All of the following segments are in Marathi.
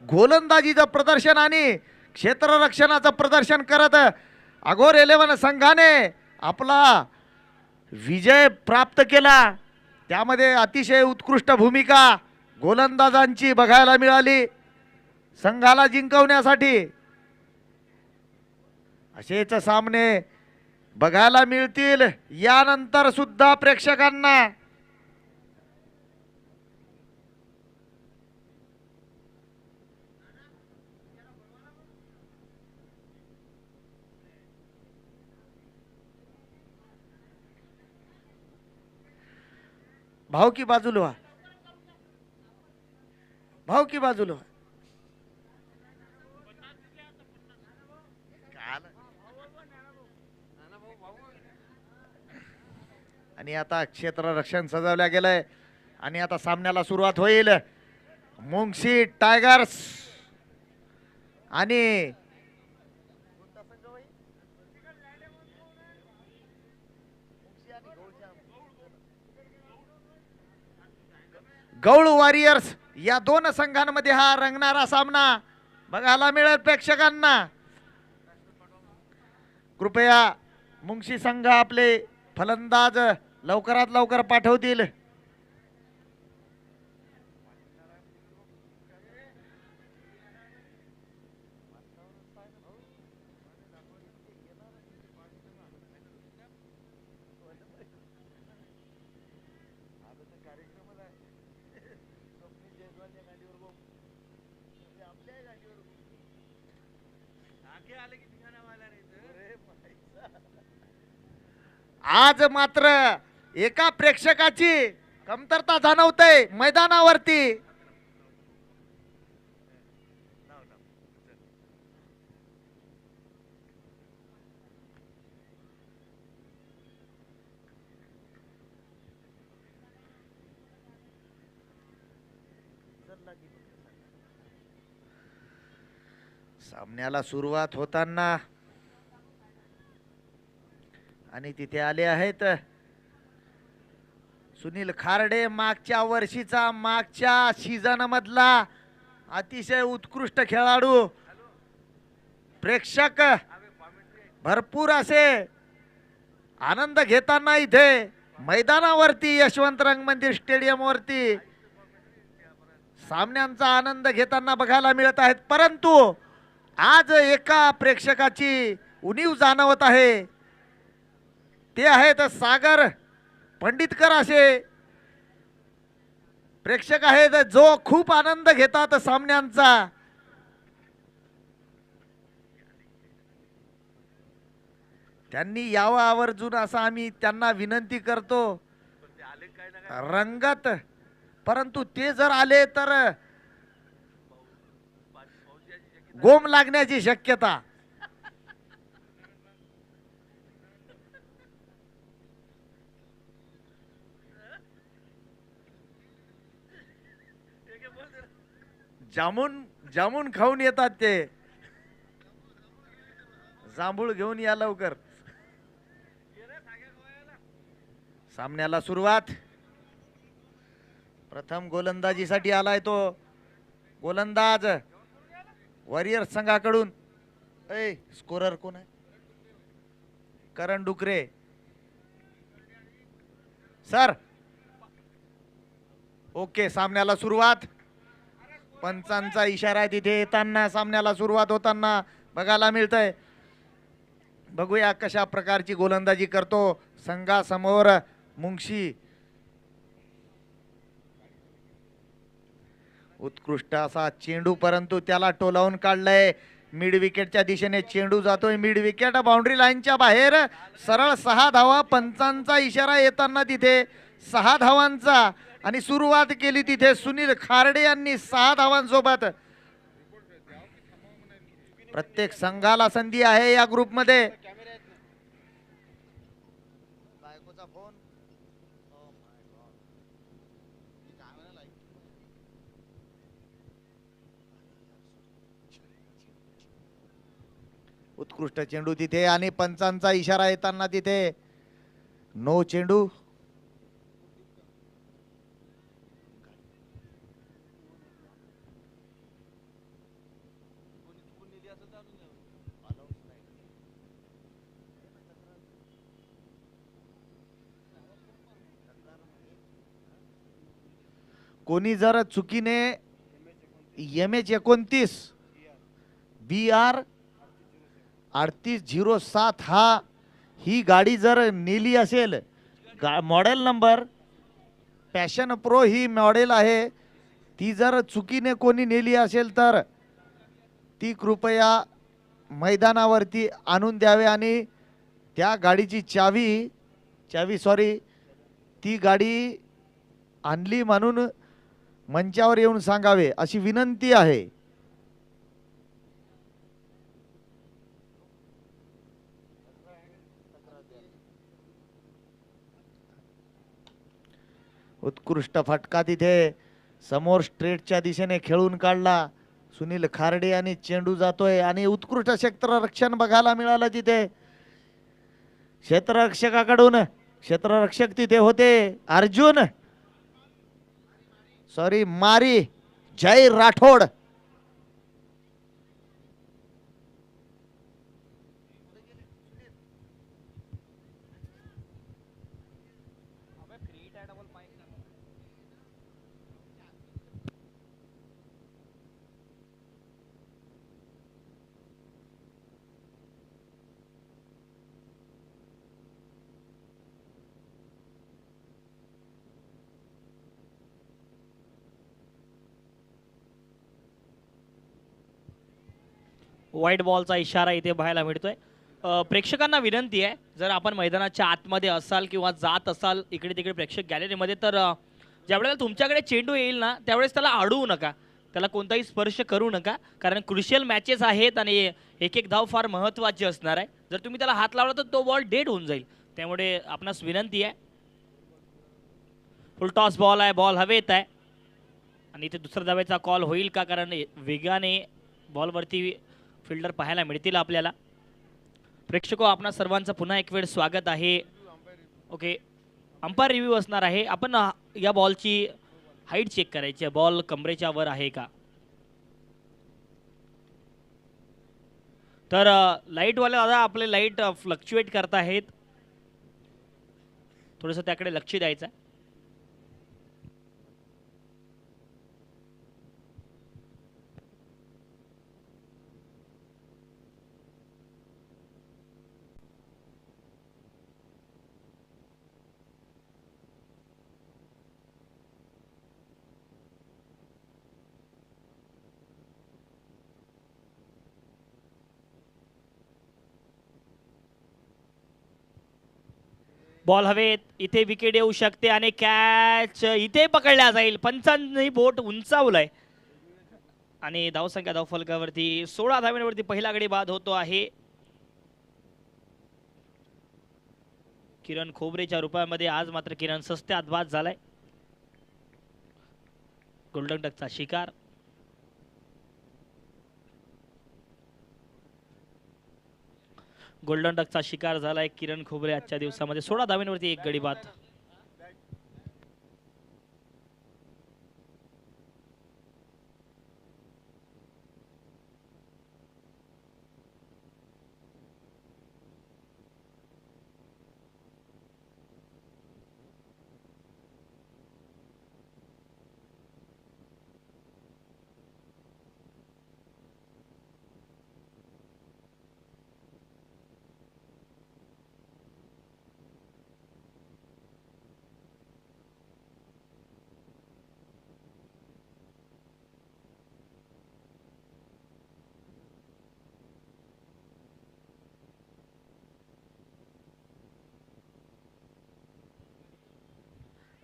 गोलंदाजीचं प्रदर्शन आणि क्षेत्ररक्षणाचं प्रदर्शन करत अघोर 11 संघाने आपला विजय प्राप्त केला। त्यामध्ये अतिशय उत्कृष्ट भूमिका गोलंदाजांची बघायला मिळाली संघाला जिंकवण्यासाठी। असेच सामने बघायला मिळतील यानंतर सुद्धा प्रेक्षकांना। भाव की बाजूला व्हा, भाव की बाजूला व्हा। आणि आता क्षेत्ररक्षण सजवल्या गेलंय आणि आता सामन्याला सुरुवात होईल। मुंगशी टायगर्स आणि गौळ वॉरियर्स या दोन संघांमध्ये हा रंगणारा सामना बघायला मिळेल प्रेक्षकांना। कृपया मुंगशी संघ आपले फलंदाज लवकरात लवकर पाठवतील। आज मात्र एका प्रेक्षकाची कमतरता जाणवते मैदानावरती। सामन्याला सुरुवात होताना आणि तिथे आले आहेत सुनील खारडे, मागच्या वर्षीचा मागच्या सीझन मधला अतिशय उत्कृष्ट खेळाडू। प्रेक्षक भरपूर असे आनंद घेताना इथे मैदानावरती यशवंत रंगमंदिर स्टेडियम वरती सामन्यांचा आनंद घेताना बघायला मिळत आहेत। परंतु आज एका प्रेक्षकाची उणीव जाणवत आहे, ते आहेत सागर पंडितकर असे प्रेक्षक आहेत जो खूप आनंद घेतात सामन्यांचा। त्यांनी यावं आवर्जून असं आम्ही त्यांना विनंती करतो रंगत, परंतु ते जर आले तर गोम लागण्याची शक्यता। जामुन जामुन खाऊन येतात ते, जांभूळ घेऊन या लवकर। सामन्याला सुरुवात प्रथम गोलंदाजीसाठी आलाय तो गोलंदाज वॉरियर्स संघाकडून। स्कोरर कोण आहे? करण डुकरे सर। ओके, सामन्याला सुरुवात। पंचांचा इशारा आहे तिथे येताना सामन्याला सुरुवात होताना बघायला मिळतंय। बघूया कशा प्रकारची गोलंदाजी करतो संघासमोर मुंगशी। उत्कृष्ट असा चेंडू, परंतु त्याला टोलावून काढलंय। मिड विकेटच्या दिशेने चेंडू जातोय, मिड विकेट बाउंड्री लाईनच्या बाहेर। सरळ 6 धावा, पंचांचा इशारा येताना तिथे 6 धावांचा आणि सुरुवात केली तिथे सुनील खारडे यांनी 6 धावांसोबत। प्रत्येक संघाला संधी आहे या ग्रुपमध्ये। उत्कृष्ट चेंडू तिथे आणि पंचांचा इशारा येताना तिथे नो चेंडू। कोणी जर चुकीने MH29 BR 3807 ही गाडी जर नेली असेल, मॉडेल नंबर पॅशन प्रो ही मॉडेल आहे, ती जर चुकीने कोणी नेली असेल तर ती कृपया मैदानावरती आणून द्यावे आणि त्या गाडीची चावी सॉरी ती गाडी आणली म्हणून मंचावर येऊन सांगावे अशी विनंती आहे. उत्कृष्ट फटका तिथे समोर स्ट्रेटच्या दिशेने खेळून काढला सुनील खार्डे आणि चेंडू जातोय आणि उत्कृष्ट क्षेत्ररक्षण बघायला मिळालं तिथे. क्षेत्ररक्षकाकडून क्षेत्ररक्षक तिथे होते अर्जुन सॉरी मारी जय राठोड. व्हाईट बॉलचा इशारा इथे पाहायला मिळतोय. प्रेक्षकांना विनंती आहे, जर आपण मैदानाच्या आतमध्ये असाल किंवा जात असाल इकडे तिकडे प्रेक्षक गॅलरीमध्ये, तर ज्यावेळेला तुमच्याकडे चेंडू येईल ना त्यावेळेस त्याला अडवू नका, त्याला कोणताही स्पर्श करू नका, कारण क्रुशियल मॅचेस आहेत आणि एक एक धाव फार महत्त्वाची असणार आहे. जर तुम्ही त्याला हात लावला तर तो बॉल डेड होऊन जाईल, त्यामुळे आपणास विनंती आहे. फुल टॉस बॉल आहे, बॉल हवेत आहे आणि इथे दुसऱ्या धावेचा कॉल होईल का, कारण वेगाने बॉलवरती फिल्डर पाहायला मिळतील आपल्याला. प्रेक्षको आपणा सर्वांचं पुन्हा एक वेळ स्वागत आहे. ओके, अंपायर रिव्ह्यू असणार आहे. आपण या बॉलची हाईट चेक करायची आहे, बॉल कमरेच्या वर आहे का. तर लाईटवाले दादा आपले लाईट फ्लक्च्युएट करत आहेत, थोडंसं त्याकडे लक्ष द्यायचं आहे. बॉल हवेत, इथे विकेट येऊ शकते आणि कॅच इथे पकडल्या जाईल. पंचांनी बोट उंचावलंय आणि धावसंख्या धावफलकावरती 16 धावांवरती पहिला गडी बाद होतो आहे. किरण खोबरेच्या रूपामध्ये आज मात्र किरण सस्त्यात बाद झालाय. गोल्डन डकचा शिकार. गोल्डन डकचा शिकार झालाय किरण खोबरे आजच्या दिवसामध्ये. 16 धावांवरती एक गडी बाद.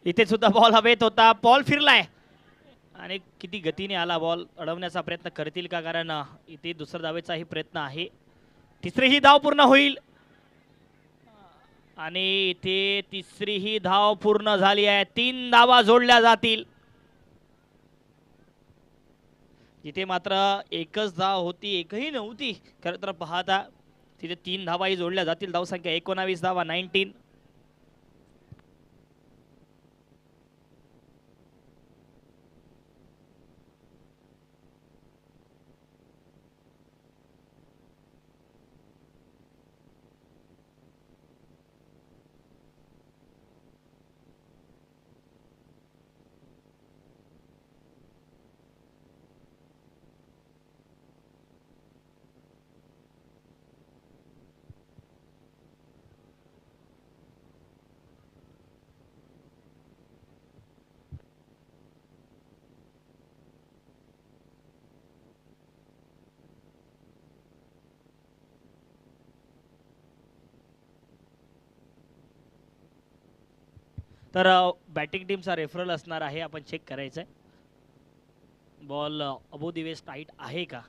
इथे सुद्धा बॉल हवेत होता, बॉल फिरलाय आणि किती गतीने आला बॉल. अडवण्याचा प्रयत्न करतील का, कारण इथे दुसऱ्या धावेचाही प्रयत्न आहे. तिसरी ही धाव पूर्ण होईल आणि इथे तिसरी ही धाव पूर्ण झाली आहे. 3 धावा जोडल्या जातील. जिथे मात्र एकच धाव होती, एकही नव्हती खरं तर पाहता, तिथे 3 धावाही जोडल्या जातील. धावसंख्या 19 धावा, 19. तर बॅटिंग टीमचा रेफरल असणार आहे, आपण चेक करायचं आहे बॉल अबो दिवेस टाईट आहे का.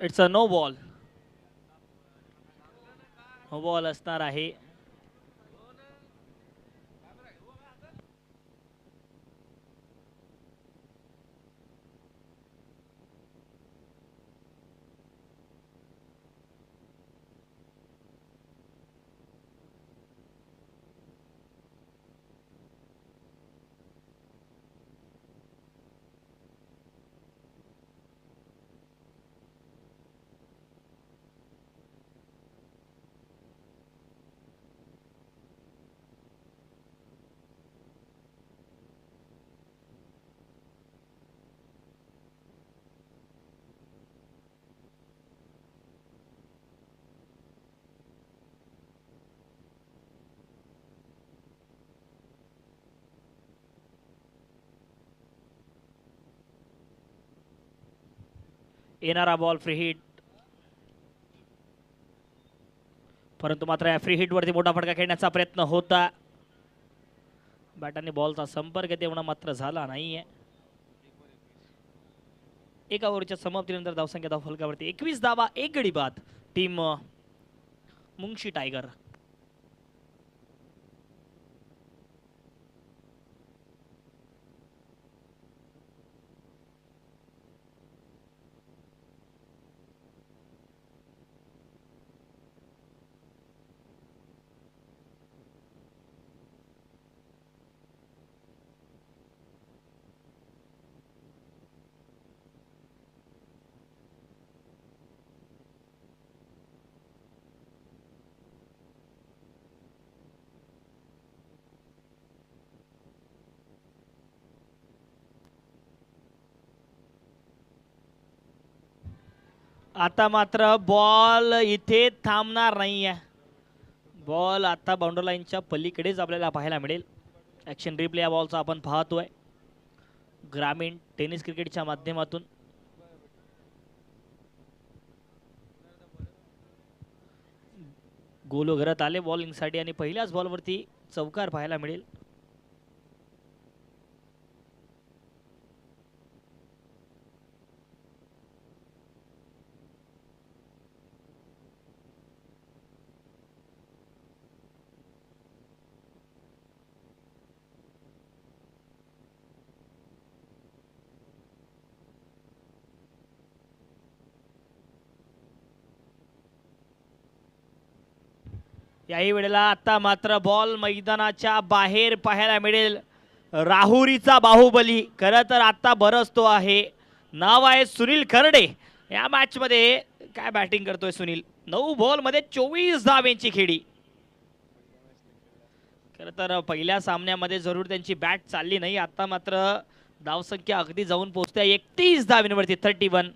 It's a no ball. No ball असणार आहे. येणारा बॉल फ्री हिट, परंतु मात्र या फ्री हिट वरती मोठा फटका खेळण्याचा प्रयत्न होता. बॅटाने बॉलचा संपर्क तेवढा मात्र झाला नाहीये. एका ओव्हरच्या समाप्तीनंतर धावसंख्या धाव फलकावरती 21 धावा 1 गडी बाद. Team Mungshi tiger. आता मात्र बॉल इथे थांबणार नाहीये. बॉल आता बाउंड्री लाईनच्या पलीकडेच आपल्याला पाहायला मिळेल. ॲक्शन रिप्ले या बॉलचा आपण पाहतोय ग्रामीण टेनिस क्रिकेटच्या माध्यमातून. गोलो घरात आले बॉलिंगसाठी आणि पहिल्याच बॉलवरती चौकार पाहायला मिळेल. याही वेळेला आता मात्र बॉल मैदानाच्या बाहेर पाहायला मिळेल. राहुरीचा बाहुबली खरं तर आता बरसतो आहे. नाव आहे सुनील खर्डे. या मॅच मध्ये काय बॅटिंग करतोय सुनील. 9 बॉल मध्ये 24 धावेंची खेळी. खरं तर पहिल्या सामन्यामध्ये जरूर त्यांची बॅट चालली नाही. आता मात्र धावसंख्या अगदी जाऊन पोहोचते 31 धावेंवरती 31.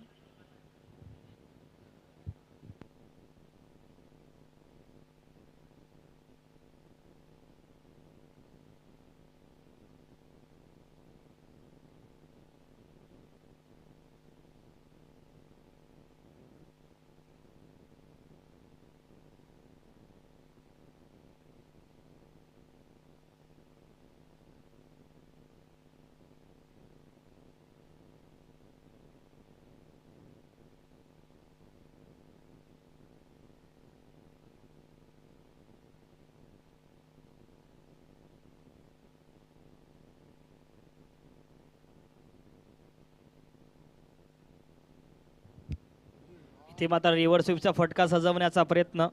इथे मात्र रिव्हर्स स्वीपचा फटका सजवण्याचा प्रयत्न,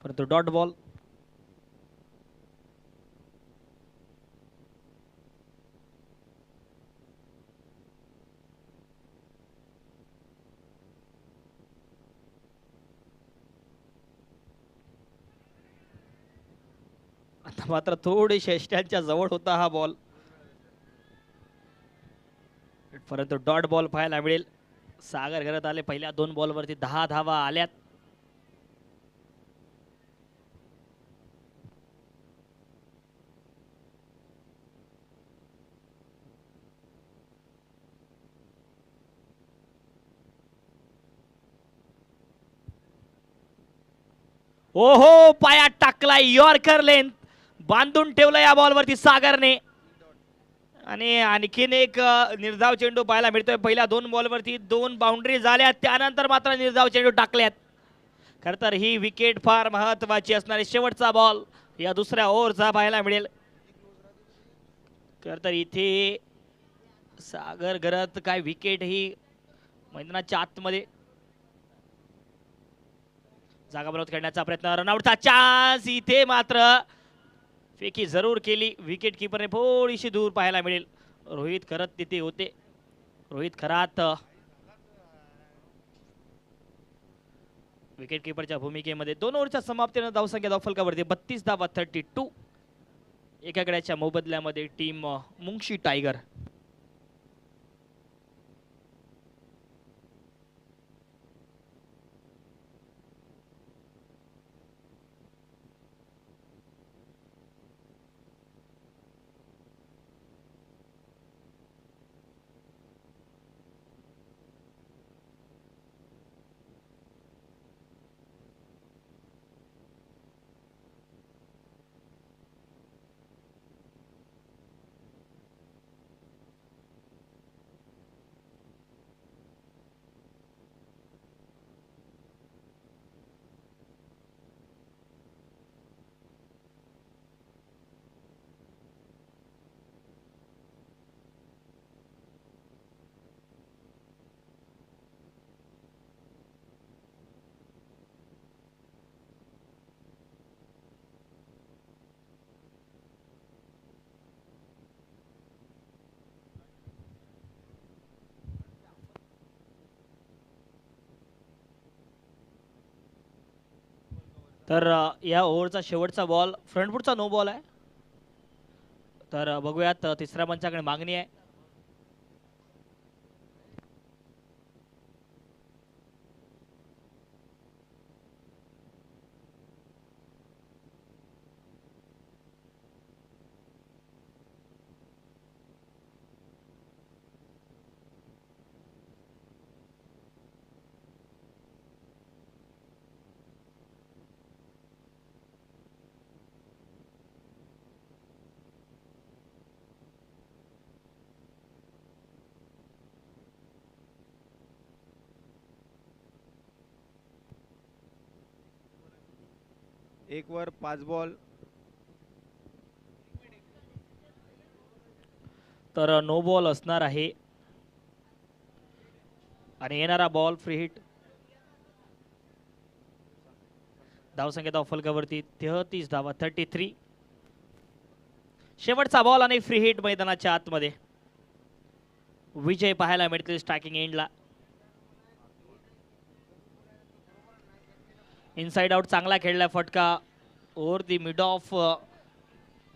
परंतु डॉट बॉल. आता मात्र थोडी शेष्ट्यांच्या जवळ होता हा बॉल, परंतु डॉट बॉल पाहायला मिळेल. सागर घरात आले पहिल्या 2 बॉलवरती 10 धावा आल्यात. ओहो, पायात टाकलाय यॉर्कर लेंथ, बांधून ठेवलं या बॉलवरती सागरने. आणि आणखीन एक निर्धाव चेंडू पाहायला मिळतोय. पहिल्या 2 बॉलवरती 2 बाउंड्री झाल्या, त्यानंतर मात्र निर्धाव चेंडू टाकल्यात. खर तर ही विकेट फार महत्वाची असणारी शेवटचा बॉल या दुसऱ्या ओव्हरचा पाहायला मिळेल. खर तर इथे सागर गरत काय विकेट ही मैदानाच्या आतमध्ये जागा बनवत खेळण्याचा प्रयत्न, रनआउटचा चान्स. इथे मात्र फेकी जरूर केली विकेट किपरने, थोडीशी दूर पाहायला मिळेल. रोहित खरात तिथे होते. रोहित खरात विकेट किपरच्या भूमिकेमध्ये. 2 ओव्हरच्या समाप्तीने धावसंख्या धावफलकावरती 32 धावा 32. एका गड्याच्या मोबदल्यामध्ये टीम मुंगशी टायगर. तर या ओव्हरचा शेवटचा बॉल फ्रंटफुटचा नो बॉल आहे. तर बघूयात तिसऱ्या पंचाकडे मागणी आहे. एक वर 5 बॉल. तर नो बॉल असणार आहे आणि येणारा बॉल फ्री हिट. धावसंख्या धावफलकावरती 33 धावा 33. शेवटचा बॉल आणि फ्री हिट मैदानाच्या आतमध्ये. विजय पाहायला मिळतील स्ट्रायकिंग एंडला. इनसाइड आउट चांगला खेळलाय फटका. Over the mid off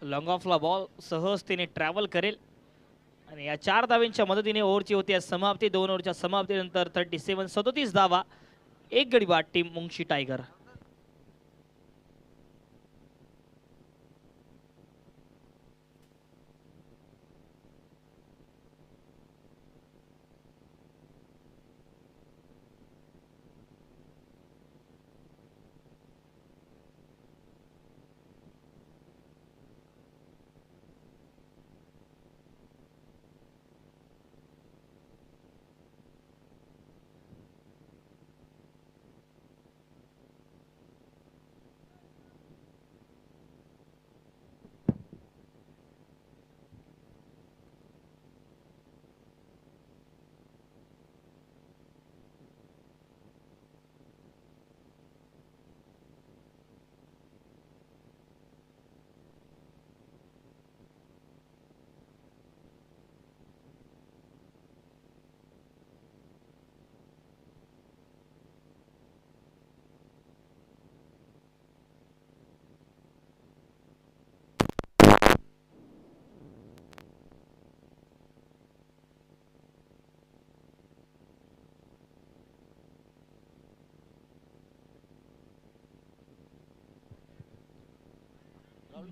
long ऑफला बॉल सहजतेने ट्रॅव्हल करेल आणि या 4 धावांच्या मदतीने ओव्हरची होती समाप्ती. 2 ओव्हरच्या समाप्तीनंतर 37 धावा, 1 गडी बाद टीम मुंगशी टायगर.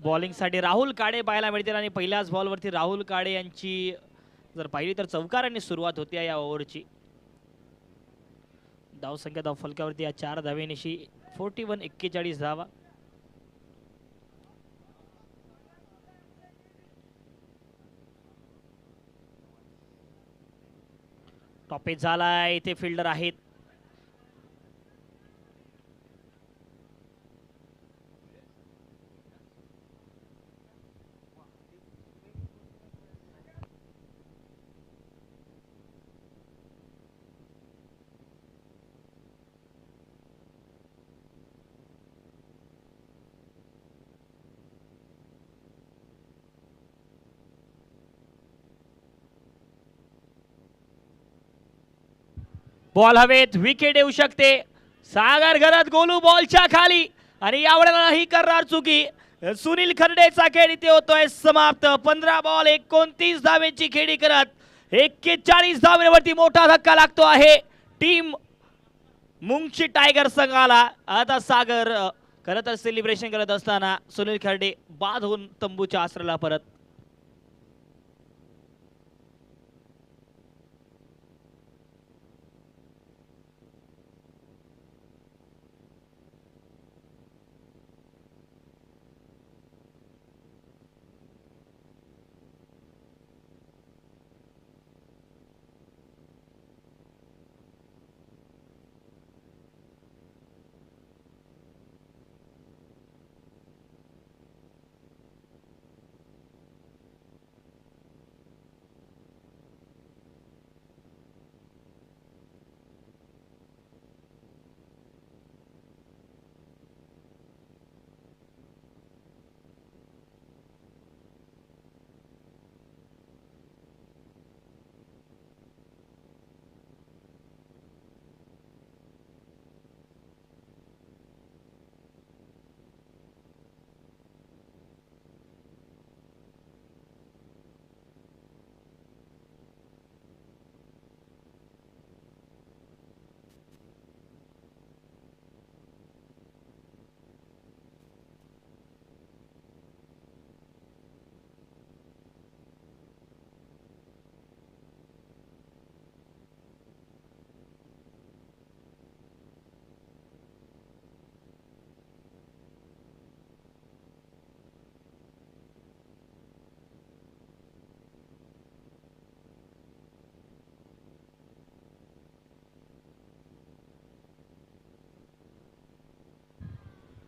बॉलिंगसाठी राहुल काळे पाहायला मिळतील आणि पहिल्याच बॉलवरती राहुल काळे यांची जर पाहिली तर चौकारांनी सुरुवात होती या ओव्हरची. धावसंख्या धावफलकावरती या 4 धावेनिशी 41 धावा. टॉपेज झालाय. इथे फिल्डर आहेत. बॉल हवेत. विकेट येऊ शकते. सागर घरात गोलू बॉलच्या खाली आणि यावेळेला ही करणार चुकी. सुनील खर्डेचा खेळ इथे होतोय समाप्त. 15 बॉल 29 धावेची खेळी करत 41 धावेवरती मोठा धक्का लागतो आहे टीम मुंगशी टायगर संघाला. आता सागर खरं तर सेलिब्रेशन करत असताना सुनील खर्डे बाद होऊन तंबूच्या आसराला परत.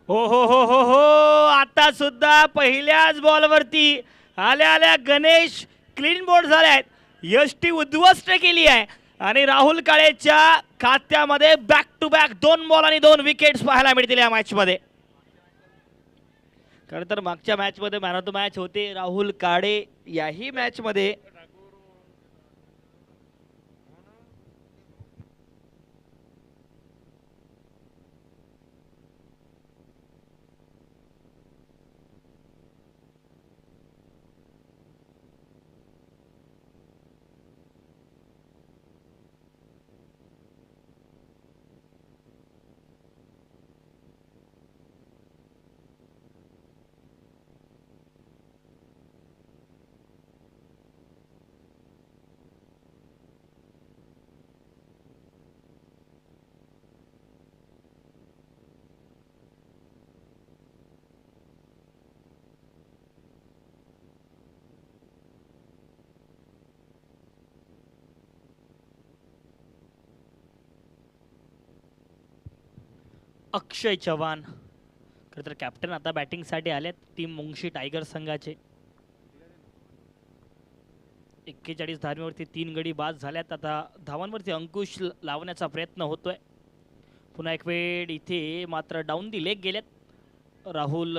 हो हो हो हो हो. आता सुद्धा पहिल्याच बॉलवरती आल्या आल्या गणेश क्लीन बोर्ड झाले आहेत. यष्टी उद्ध्वस्त केली आहे आणि राहुल काळेच्या खात्यामध्ये बॅक टू बॅक 2 बॉल आणि 2 विकेट्स पाहायला मिळतील या मॅच मध्ये. खरं तर मागच्या मॅच मध्ये मॅन ऑफ द मॅच होते राहुल काळे. याही मॅच मध्ये अक्षय चव्हाण खरं तर कॅप्टन आता बॅटिंगसाठी आलेत टीम मुंगशी टायगर संघाचे. 41 धावांवरती 3 गडी बाद झाल्यात. आता धावांवरती अंकुश लावण्याचा प्रयत्न होतोय. पुन्हा एक वेळ इथे मात्र डाऊन दी लेग गेलेत राहुल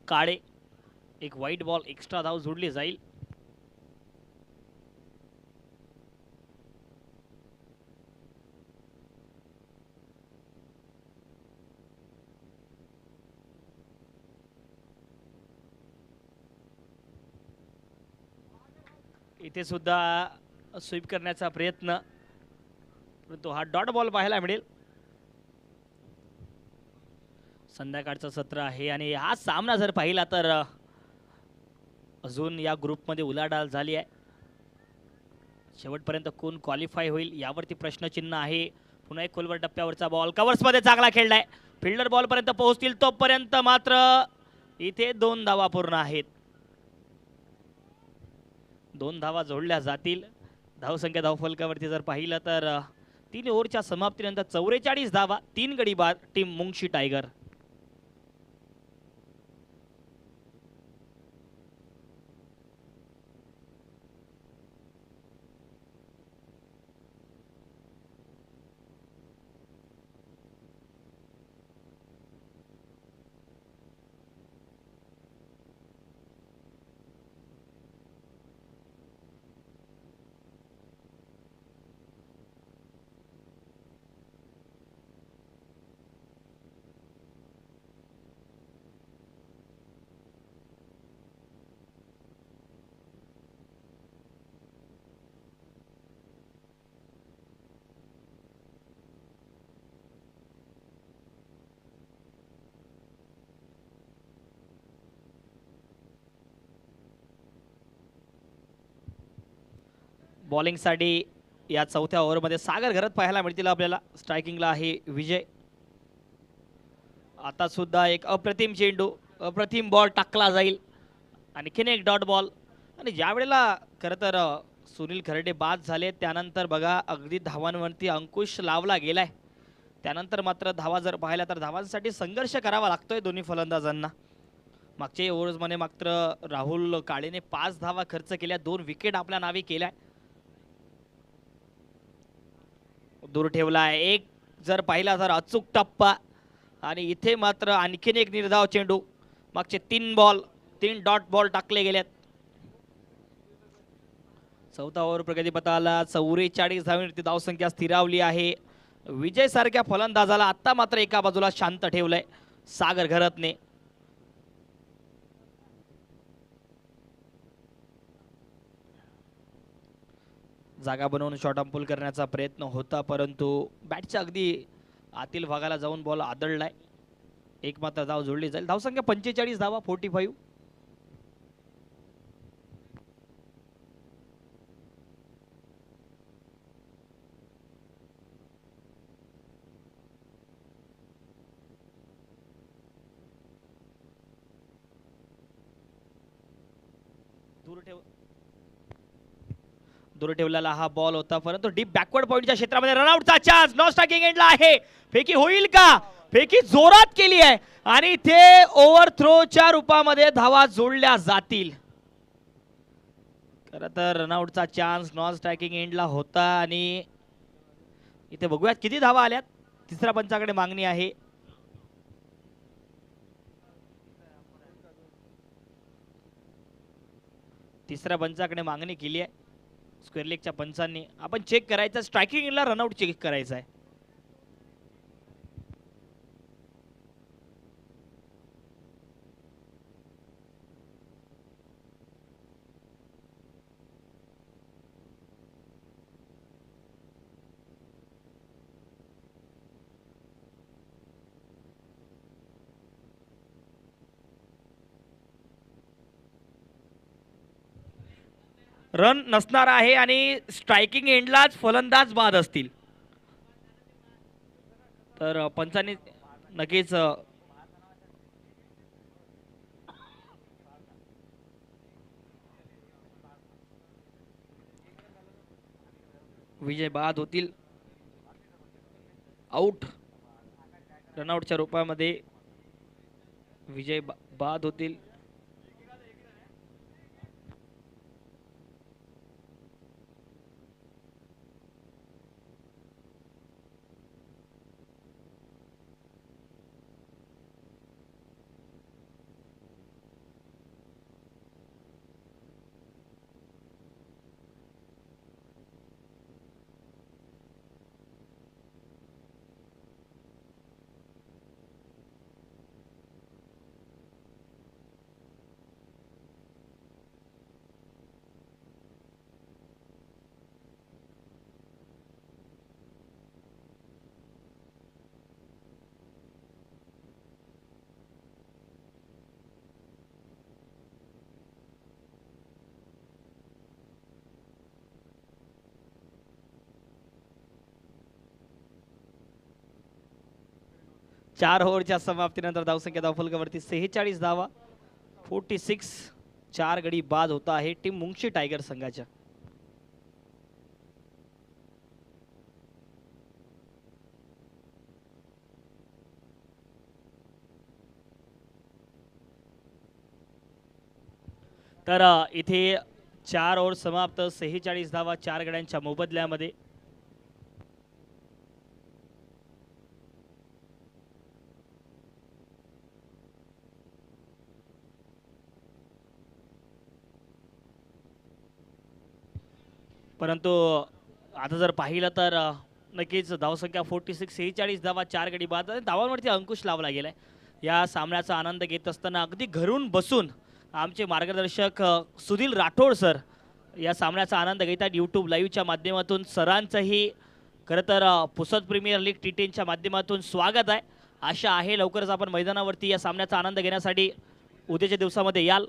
काळे. एक वाईट बॉल एक्स्ट्रा धाव जोडली जाईल. इथे सुद्धा स्वीप करण्याचा प्रयत्न परंतु हा डॉट बॉल पाहायला मिळेल. संध्याकाळचं सत्र आहे आणि हा सामना जर पाहिला तर अजून या ग्रुपमध्ये उलाढाल झाली आहे. शेवटपर्यंत कोण क्वालिफाय होईल यावरती प्रश्नचिन्ह आहे. पुन्हा एक खोलवर टप्प्यावरचा बॉल कव्हर्समध्ये चांगला खेळलाय. फिल्डर बॉल पर्यंत पोहोचतील तोपर्यंत मात्र इथे 2 धावा पूर्ण आहेत. 2 धावा जोडल्या जातील. धावसंख्या धावफलकावरती जर पाहिलं तर 3 ओव्हरच्या समाप्तीनंतर 44 धावा, 3 गडी बाद टीम मुंगशी टायगर. बॉलिंगसाठी या चौथ्या ओव्हरमध्ये सागर घरत पाहायला मिळतील आपल्याला. स्ट्रायकिंगला आहे विजय. आता सुद्धा एक अप्रतिम चेंडू, अप्रतिम बॉल टाकला जाईल. आणखीन एक डॉट बॉल. आणि ज्या वेळेला खरं तर सुनील खर्डे बाद झाले त्यानंतर बघा अगदी धावांवरती अंकुश लावला गेलाय. त्यानंतर मात्र धावा जर पाहिल्या तर धावांसाठी संघर्ष करावा लागतोय दोन्ही फलंदाजांना. मागच्या ओव्हर्समध्ये मात्र राहुल काळेने 5 धावा खर्च केल्या, 2 विकेट आपल्या नावे केल्या. दूर ठेवलाय एक जर पाहिला तर अचूक टप्पा. आणि इथे मात्र आणखीन एक निर्धाव चेंडू. मागचे 3 बॉल 3 डॉट बॉल टाकले गेलेत. चौथा ओव्हर प्रगतीपथाला 44 धावांवरती धावसंख्या स्थिरावली आहे. विजय सारख्या फलंदाजाला आता मात्र एका बाजूला शांत ठेवलंय सागर घरतने. जागा बनवून शॉर्ट अंपुल करण्याचा प्रयत्न होता परंतु बॅटच्या अगदी आतील भागाला जाऊन बॉल आदळलाय. एक मात्र धाव जोडली जाईल. धावसंख्या 45 धावा 45. दूर ठेवलेला हा बॉल होता परंतु डीप बॅकवर्ड पॉइंटच्या क्षेत्रामध्ये रनआउटचा चान्स. नॉन स्ट्रायकिंग एंडला आहे. फेकी होईल का? फेकी जोरात केली आहे आणि इथे ओव्हर थ्रोच्या रूपामध्ये धावा जोडल्या जातील. खरं तर रनआउटचा चान्स नॉन स्ट्रायकिंग एंडला होता आणि इथे बघूयात किती धावा आल्यात. तिसऱ्या पंचाकडे मागणी आहे. तिसऱ्या पंचाकडे मागणी केली आहे स्क्वेअर लेगच्या पंचांनी. आपण चेक करायचं स्ट्रायकिंग एंडला रनआउट चेक करायचा आहे. रन नसणार आहे आणि स्ट्रायकिंग एंडलाच फलंदाज बाद असतील तर पंचांनी नक्कीच विजय बाद होतील. आउट रनआउटच्या रूपामध्ये विजय बाद होतील. 4 ओव्हरच्या समाप्तीनंतर धावसंख्या धावफलकावरती 46 धावा, 46. 4 गडी बाद होता आहे टीम मुंगशी टायगर संघाच्या. तर इथे 4 ओव्हर समाप्त, 46 धावा 4 गड्यांच्या मोबदल्यामध्ये. परंतु आता जर पाहिलं तर नक्कीच धावसंख्या 46, 46 धावा 4 गडी बाद. धावांवरती अंकुश लावला गेलाय. या सामन्याचा आनंद घेत असताना अगदी घरून बसून आमचे मार्गदर्शक सुधील राठोड सर या सामन्याचा आनंद घेतात यूट्यूब लाईव्हच्या माध्यमातून. सरांचंही खरं तर पुसद प्रीमियर लीग T10च्या माध्यमातून स्वागत आहे. आशा आहे लवकरच आपण मैदानावरती या सामन्याचा आनंद घेण्यासाठी उद्याच्या दिवसामध्ये याल.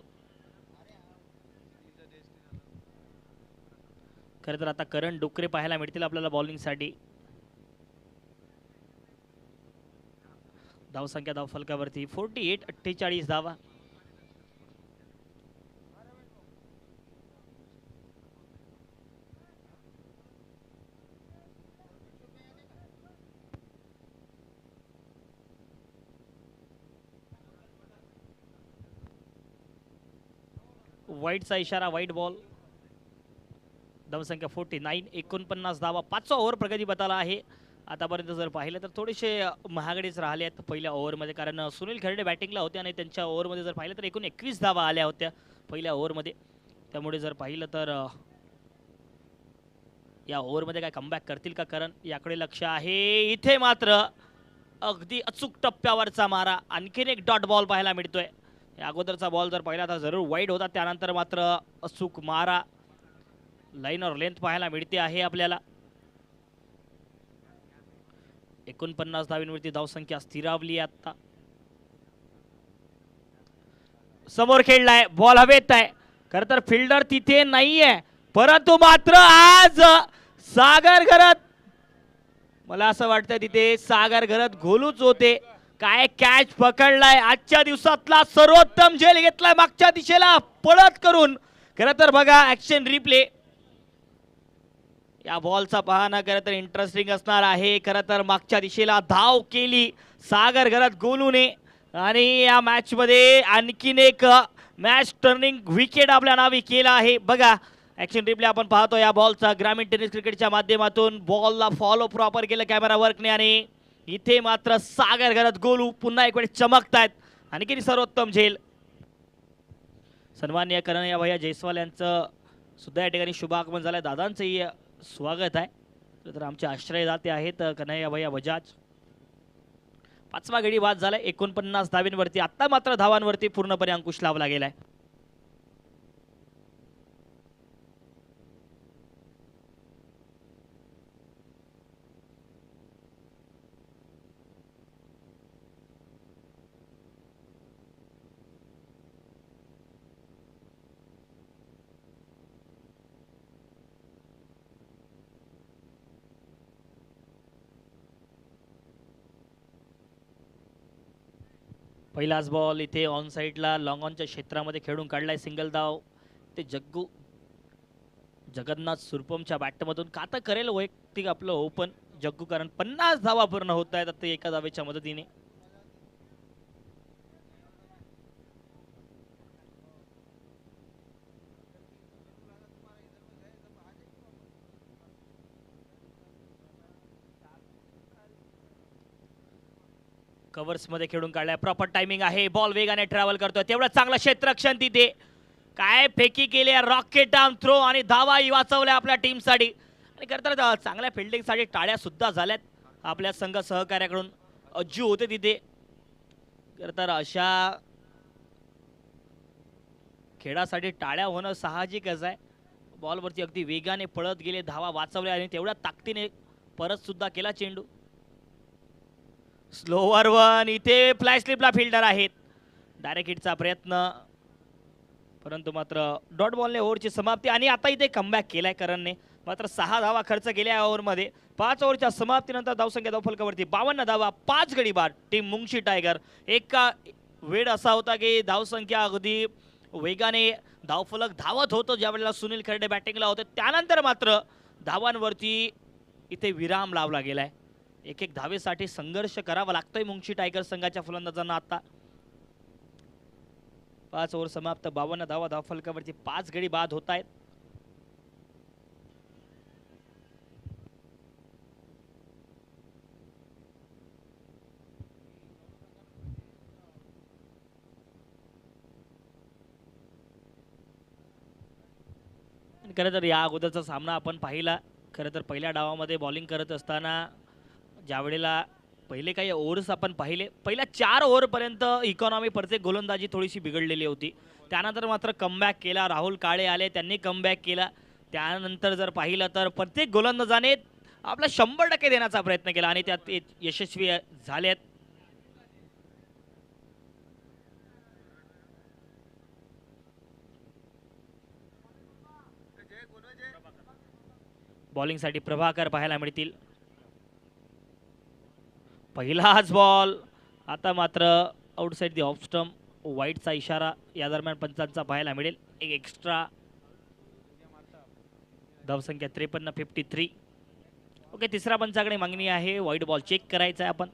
खरं तर आता करण डुकरे पाहायला मिळतील आपल्याला बॉलिंगसाठी. धावसंख्या धावफलकावरती 48, 48 धावा. वाईटचा इशारा, वाईट बॉल. धावसंख्या 49, 49 धावा. 5वा ओव्हर प्रगती बताला आहे. आतापर्यंत जर पाहिलं तर थोडेसे महागडेच राहिले आहेत पहिल्या ओव्हरमध्ये, कारण सुनील खर्डे बॅटिंगला होते आणि त्यांच्या ओव्हरमध्ये जर पाहिलं तर एकूण 21 धावा आल्या होत्या पहिल्या ओव्हरमध्ये. त्यामुळे जर पाहिलं तर या ओव्हरमध्ये काय कमबॅक करतील का करण, याकडे लक्ष आहे. इथे मात्र अगदी अचूक टप्प्यावरचा मारा, आणखीन एक डॉट बॉल पाहायला मिळतोय. या अगोदरचा बॉल जर पाहिला तर जरूर वाईड होता, त्यानंतर मात्र अचूक मारा, लाईन और लेंथ पाहायला मिळते आहे आपल्याला. 49 धावींवरती धावसंख्या स्थिरावली आता. समोर खेळलाय, बॉल हवेत आहे. खरं तर फिल्डर तिथे नाहीये, परंतु मात्र आज सागर घरत, मला असं वाटतं तिथे सागर घरत गोलूच होते. काय कॅच पकडलाय, आजच्या दिवसातला सर्वोत्तम झेल घेतलाय मागच्या दिशेला पळत करून. खरं तर बघा ऍक्शन रिप्ले, या बॉलचा पाहणं खरं तर इंटरेस्टिंग असणार आहे. खरं तर मागच्या दिशेला धाव केली सागर घरत गोलूने आणि या मॅच मध्ये आणखीन एक मॅच टर्निंग विकेट आपल्या नावी केला आहे. बघा ऍक्शन रिप्ले आपण पाहतो या बॉलचा ग्रामीण टेनिस क्रिकेटच्या माध्यमातून. बॉलला फॉलो प्रॉपर केलं कॅमेरा वर्कने आणि इथे मात्र सागर घरत गोलू पुन्हा एक वेळ चमकतायत. आणखीन सर्वोत्तम झेल. सन्माननीय कन्हैया भैया जयस्वाल यांचं सुद्धा या ठिकाणी शुभागमन झालंय. दादांचंही स्वागत आहे. तर आमचे आश्रयदाते आहेत कन्हैया भैया बजाज. 5वा गडी बाद झालाय 49 धावींवरती. आता मात्र धावांवरती पूर्णपणे अंकुश लावला गेलाय. पहिलाच बॉल इथे ऑन साईडला लॉंग ऑनच्या क्षेत्रामध्ये खेळून काढलाय. सिंगल धाव ते जगन्नाथ सुरपमच्या बॅटमधून. का तर करेल वैयक्तिक आपलं ओपन जग्गू, कारण 50 धावा पूर्ण होत आहेत आता एका धावेच्या मदतीने. कव्हर्स मध्ये खेळून काढलाय. प्रॉपर टायमिंग आहे. बॉल वेगाने ट्रॅव्हल करतोय. तेवढं चांगलं क्षेत्ररक्षण तिथे. काय फेकी केली, रॉकेट डाऊन थ्रो आणि धावाही वाचवल्या आपल्या टीमसाठी. आणि खरं चांगल्या फिल्डिंगसाठी टाळ्या सुद्धा झाल्यात आपल्या संघ सहकार्याकडून. अज्जू होते तिथे. खरं अशा खेळासाठी टाळ्या होणं साहजिकच आहे. बॉलवरती अगदी वेगाने पळत गेले, धावा वाचवल्या आणि तेवढ्या ताकदीने परत सुद्धा केला चेंडू. Slower one. इथे फ्लॅश स्लिपला फिल्डर आहेत. डायरेक्ट हिटचा प्रयत्न, परंतु मात्र डॉट बॉलने ओव्हरची समाप्ती. आणि आता इथे कमबॅक केलाय करणने. मात्र 6 धावा खर्च केल्या या ओव्हरमध्ये. 5 ओव्हरच्या समाप्तीनंतर धावसंख्या धावफलकावरती 52 धावा, 5 गडी बाद. टीम मुंगशी टायगर एका वेळ असा होता की धावसंख्या अगदी वेगाने धावफलक धावत होतं ज्यावेळेला सुनील खर्डे बॅटिंगला होते. त्यानंतर मात्र धावांवरती इथे विराम लावला गेलाय. एक एक धावेसाठी संघर्ष करावा लागतोय मुंगशी टायगर संघाच्या फलंदाजांना. आता 5 ओव्हर समाप्त, 52 धावा धावफलकावरती, 5 गडी बाद होत आहेत. खरं तर या अगोदरचा सामना आपण पाहिला. खरं तर पहिल्या डावामध्ये बॉलिंग करत असताना ज्या वेळेला पहिले काही ओव्हर्स आपण पाहिले, पहिल्या 4 ओव्हरपर्यंत इकॉनॉमी प्रत्येक गोलंदाजी थोडीशी बिघडलेली होती. त्यानंतर मात्र कमबॅक केला. राहुल काळे आले, त्यांनी कमबॅक केला. त्यानंतर जर पाहिलं तर प्रत्येक गोलंदाजाने आपला 100% देण्याचा प्रयत्न केला आणि त्यात ते यशस्वी झालेत. बॉलिंगसाठी प्रभाकर पाहायला मिळतील. पहिलाच बॉल. आता मात्र आउटसाइड दी ऑफ स्टंप, वाईटचा इशारा या दरम्यान पंचांचा पाहायला मिळेल. एक एक्स्ट्रा. धावसंख्या 53-53. ओके, तिसऱ्या पंचाकडे मागणी आहे. वाईट बॉल चेक करायचा आहे आपण.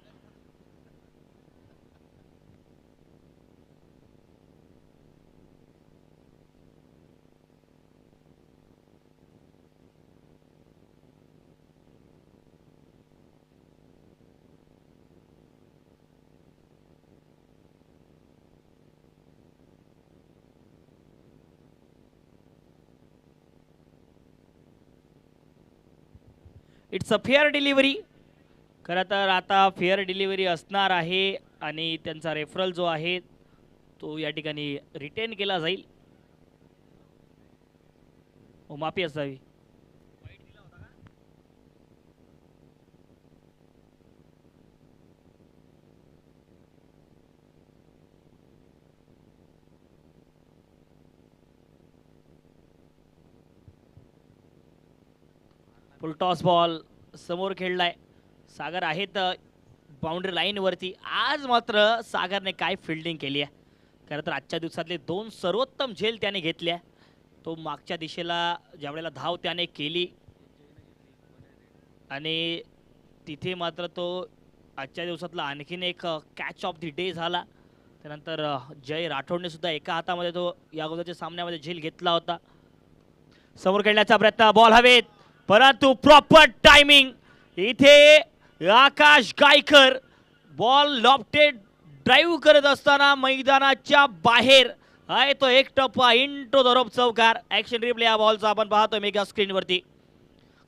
It's a fair delivery. खरं तर आता फेअर डिलिव्हरी असणार आहे आणि त्यांचा रेफरल जो आहे तो या ठिकाणी रिटेन केला जाईल. माफी असावी. फुल टॉस बॉल समोर खेळलाय. सागर आहेत बाउंड्री लाईनवरती. आज मात्र सागरने काय फिल्डिंग केली आहे. खरं तर आजच्या दिवसातले 2 सर्वोत्तम झेल त्याने घेतल्या. तो मागच्या दिशेला ज्यावेळेला धाव त्याने केली आणि तिथे मात्र तो आजच्या दिवसातला आणखीन एक कॅच ऑफ द डे झाला. त्यानंतर जय राठोडने सुद्धा एका हातामध्ये तो या अगोदरच्या सामन्यामध्ये झेल घेतला होता. समोर खेळण्याचा प्रयत्न, बॉल हवेत, परंतु प्रॉपर टायमिंग. इथे आकाश गायकर बॉल लॉफ्टेड ड्राईव्ह करत असताना मैदानाच्या बाहेर आहे तो एक टप्पा इंटू द रोप चौकार. ऍक्शन रिप्ले या बॉलचा आपण पाहतोय मेगा स्क्रीनवरती.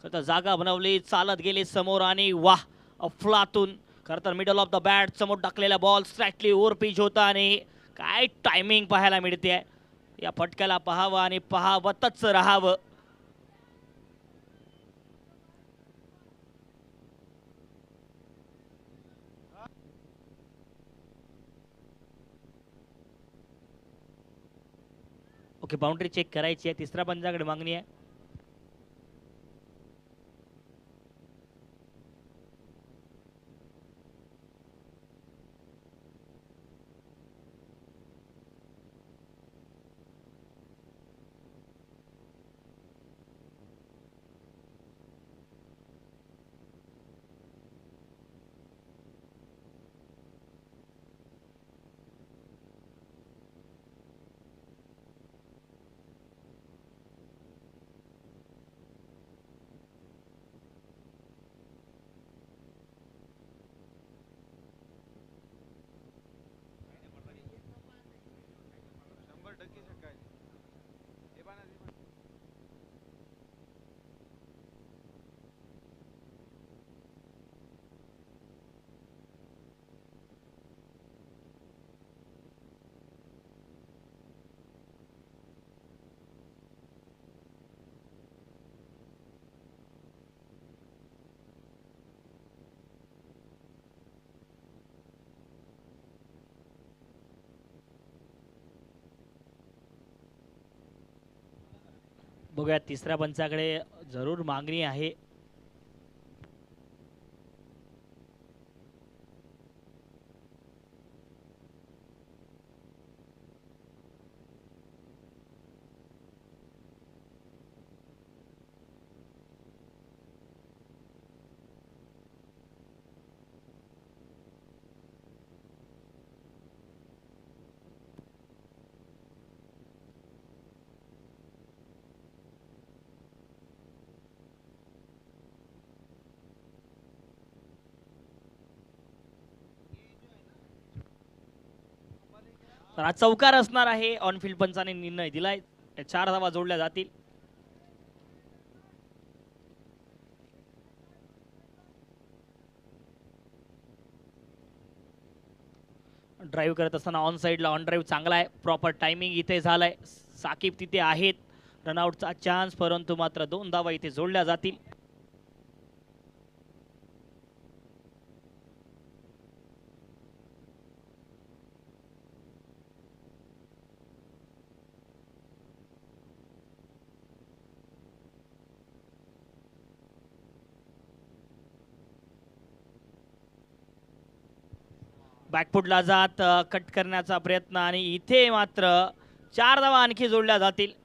खरं तर जागा बनवली, चालत गेले समोर आणि वाह अफलातून. खरं तर मिडल ऑफ द बॅट समोर टाकलेला बॉल स्ट्राईकली ओव्हर पिच होता आणि काय टायमिंग पाहायला मिळते. या फटक्याला पाहावं आणि पाहावतच राहावं. ओके, बाउंड्री चेक करायची आहे. तिसऱ्या पंचाकडे मागणी आहे. बघूया तिसऱ्या पंचाकडे जरूर मागणी आहे. तर हा चौकार असणार आहे. ऑनफिल्ड पंचाने निर्णय दिलाय. 4 धावा जोडल्या जातील. ड्राईव्ह करत असताना ऑन साईडला ऑन ड्राईव्ह चांगला आहे. प्रॉपर टायमिंग इथे झालाय. साकीब तिथे आहेत. रनआउटचा चान्स, परंतु मात्र 2 धावा इथे जोडल्या जातील. बॅकफुटला जात कट करण्याचा प्रयत्न आणि इथे मात्र 4 धावा आणखी जोडल्या जातील.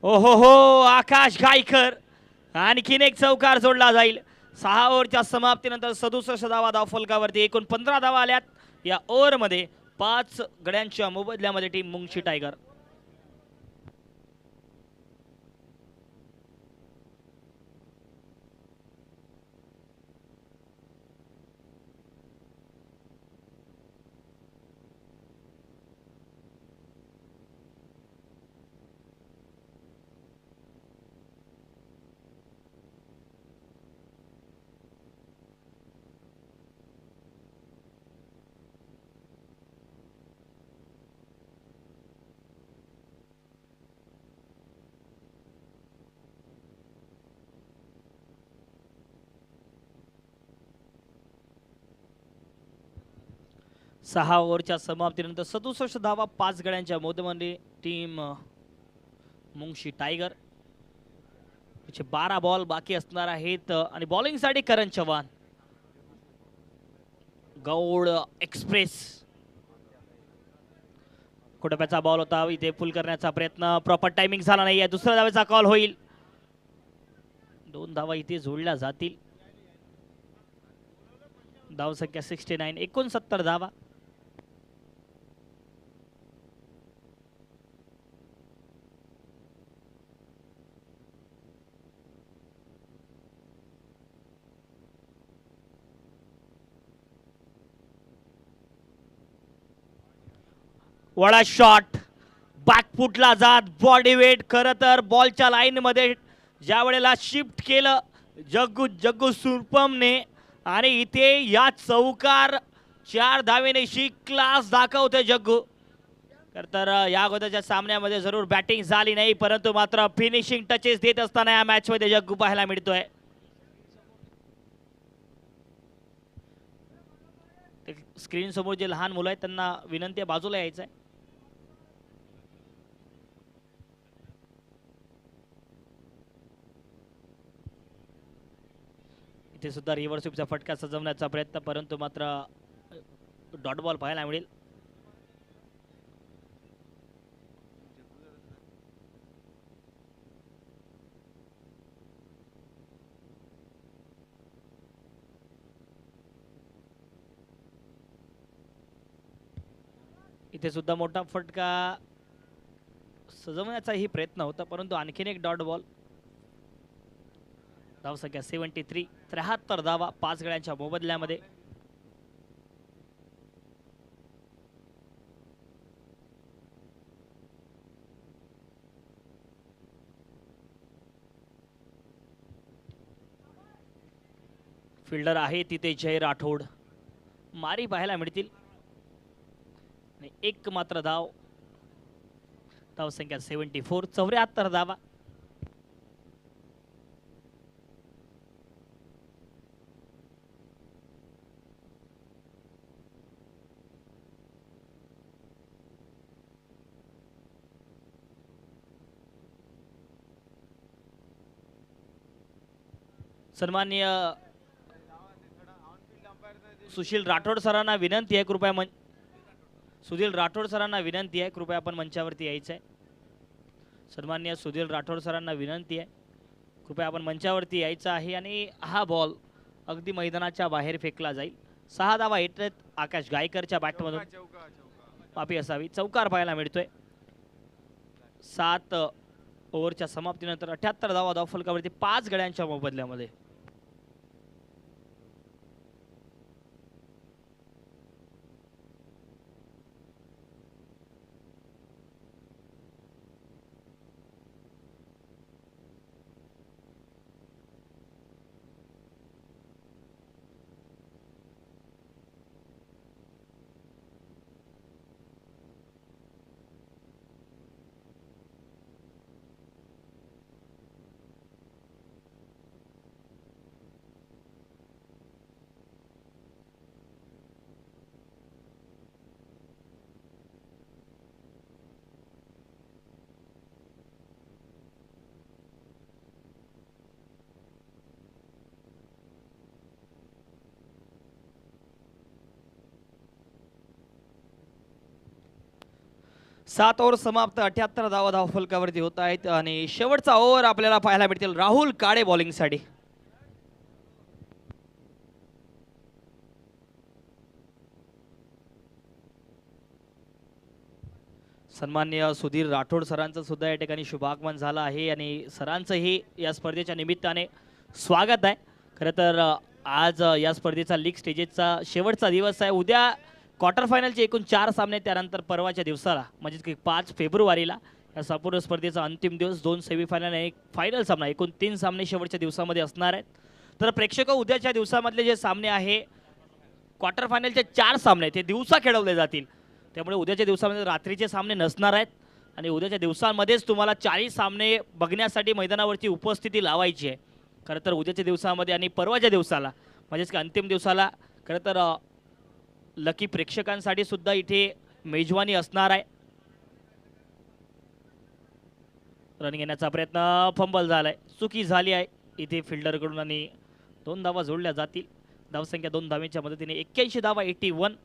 ओहो हो, आकाश गायकर आणखीन एक चौकार जोडला जाईल. 6 ओव्हरच्या समाप्तीनंतर 67 धावा धावफलकावरती. एकूण 15 धावा आल्यात या ओव्हरमध्ये. 5 गड्यांच्या मोबदल्यामध्ये टीम मुंगशी टायगर. सहा ओव्हरच्या समाप्तीनंतर 67 धावा 5 गड्यांच्या मोबदल्यामध्ये टीम मुंगशी टायगर. 12 बॉल बाकी असणार आहेत आणि बॉलिंगसाठी करण चव्हाण. गौड एक्सप्रेस कोटप्याचा बॉल होता. इथे फुल करण्याचा प्रयत्न, प्रॉपर टायमिंग झाला नाही. दुसऱ्या धावेचा कॉल होईल. 2 धावा इथे जोडल्या जातील. धावसंख्या 69. 69 धावा. वडा शॉट बॅकफुटला जात बॉडी वेट. खरं तर बॉलच्या लाईन मध्ये ज्या वेळेला शिफ्ट केलं जग्गू सुरपमने आणि इथे या चौकार 4 धावेनेशी क्लास दाखवते जग्गू. तर या अगोदरच्या सामन्यामध्ये जरूर बॅटिंग झाली नाही, परंतु मात्र फिनिशिंग टचेस देत असताना या मॅच मध्ये जग्गू पाहायला मिळतोय. स्क्रीन समोर जे लहान मुलं आहेत त्यांना विनंती आहे बाजूला यायचं आहे. इथे सुद्धा रिव्हर्स स्वीपचा फटका सजवण्याचा प्रयत्न, परंतु मात्र डॉट बॉल पाहायला मिळेल. इथे सुद्धा मोठा फटका सजवण्याचाही प्रयत्न होता, परंतु आणखीन एक डॉट बॉल. धावसंख्या 73. 73 धावा 5 गड्यांच्या मोबदल्यामध्ये. फिल्डर आहे तिथे जय राठोड. मारी पाहायला मिळतील आणि एक मात्र धाव. धावसंख्या 74, 74 धावा. सन्माननीय सुशील राठोड सरांना विनंती आहे कृपया सुधील राठोड सरांना विनंती आहे कृपया आपण मंचावरती यायचं आहे. सन्माननीय सुधील राठोड सरांना विनंती आहे कृपया आपण मंचावरती यायचं आहे. आणि हा बॉल अगदी मैदानाच्या बाहेर फेकला जाईल. 6 धावा येत आहेत आकाश गायकरच्या बॅटमधून. माफी असावी, चौकार पाहायला मिळतोय. 7 ओव्हरच्या समाप्तीनंतर 78 धावा धावफलकावरती 5 गड्यांच्या मोबदल्यामध्ये. सात ओव्हर समाप्त, 78 धावा धावफलकावरती होत आहेत. आणि शेवटचा ओव्हर आपल्याला पाहायला मिळतील राहुल काळे बॉलिंगसाठी. सन्माननीय सुधीर राठोड सरांचं सुद्धा या ठिकाणी शुभागमन झालं आहे आणि सरांचंही या स्पर्धेच्या निमित्ताने स्वागत आहे. खरं तर आज या स्पर्धेचा लीग स्टेजेसचा शेवटचा दिवस आहे. उद्या क्वार्टर फायनलचे एकूण 4 सामने, त्यानंतर परवाच्या दिवसाला म्हणजेच की 5 फेब्रुवारीला या संपूर्ण स्पर्धेचा अंतिम दिवस. 2 सेमीफायनल आणि एक फायनल सामना, एकूण 3 सामने शेवटच्या दिवसामध्ये असणार आहेत. तर प्रेक्षक उद्याच्या दिवसामधले जे सामने आहे क्वार्टर फायनलचे 4 सामने ते दिवसा खेळवले जातील. त्यामुळे उद्याच्या दिवसामध्ये रात्रीचे सामने नसणार आहेत आणि उद्याच्या दिवसांमध्येच तुम्हाला 40 सामने बघण्यासाठी मैदानावरती उपस्थिती लावायची आहे. खरं तर उद्याच्या दिवसामध्ये आणि परवाच्या दिवसाला म्हणजेच की अंतिम दिवसाला खरं तर लकी प्रेक्षकांसाठी सुद्धा इथे मेजवानी असणार आहे. रनिंग येण्याचा प्रयत्न, फंबल झालाय, चुकी झाली आहे इथे फिल्डरकडून आणि 2 धावा जोडल्या जातील. धावसंख्या 2 धावेच्या मदतीने 81 धावा, 81.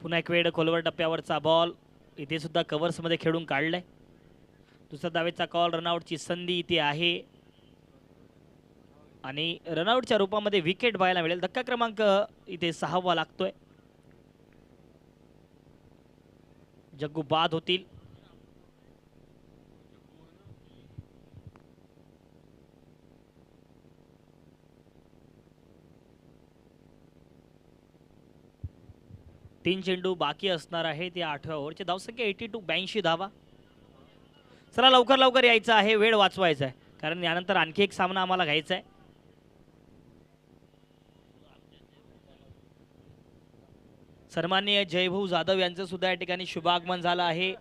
पुन्हा एक वेळ खोलवर टप्प्यावरचा बॉल इथे सुद्धा कव्हर्समध्ये खेळून काढलाय. दुसऱ्या धावेचा कॉल, रनआउटची संधी इथे आहे आणि रनआउटच्या रूपामध्ये विकेट पाहायला मिळेल. धक्का क्रमांक इथे 6वा लागतोय. जग्गू बाद होतील. तीन चेंडू बाकी असणार आहेत या 8व्या ओव्हरची. धावसंख्या 82, 82 धावा. चला लवकर लवकर यायचं आहे, वेळ वाचवायचा आहे कारण यानंतर आणखी एक सामना आम्हाला घ्यायचा आहे. सन्माननीय जयभाऊ जाधव यांचं सुद्धा या ठिकाणी शुभागमन झालं आहे.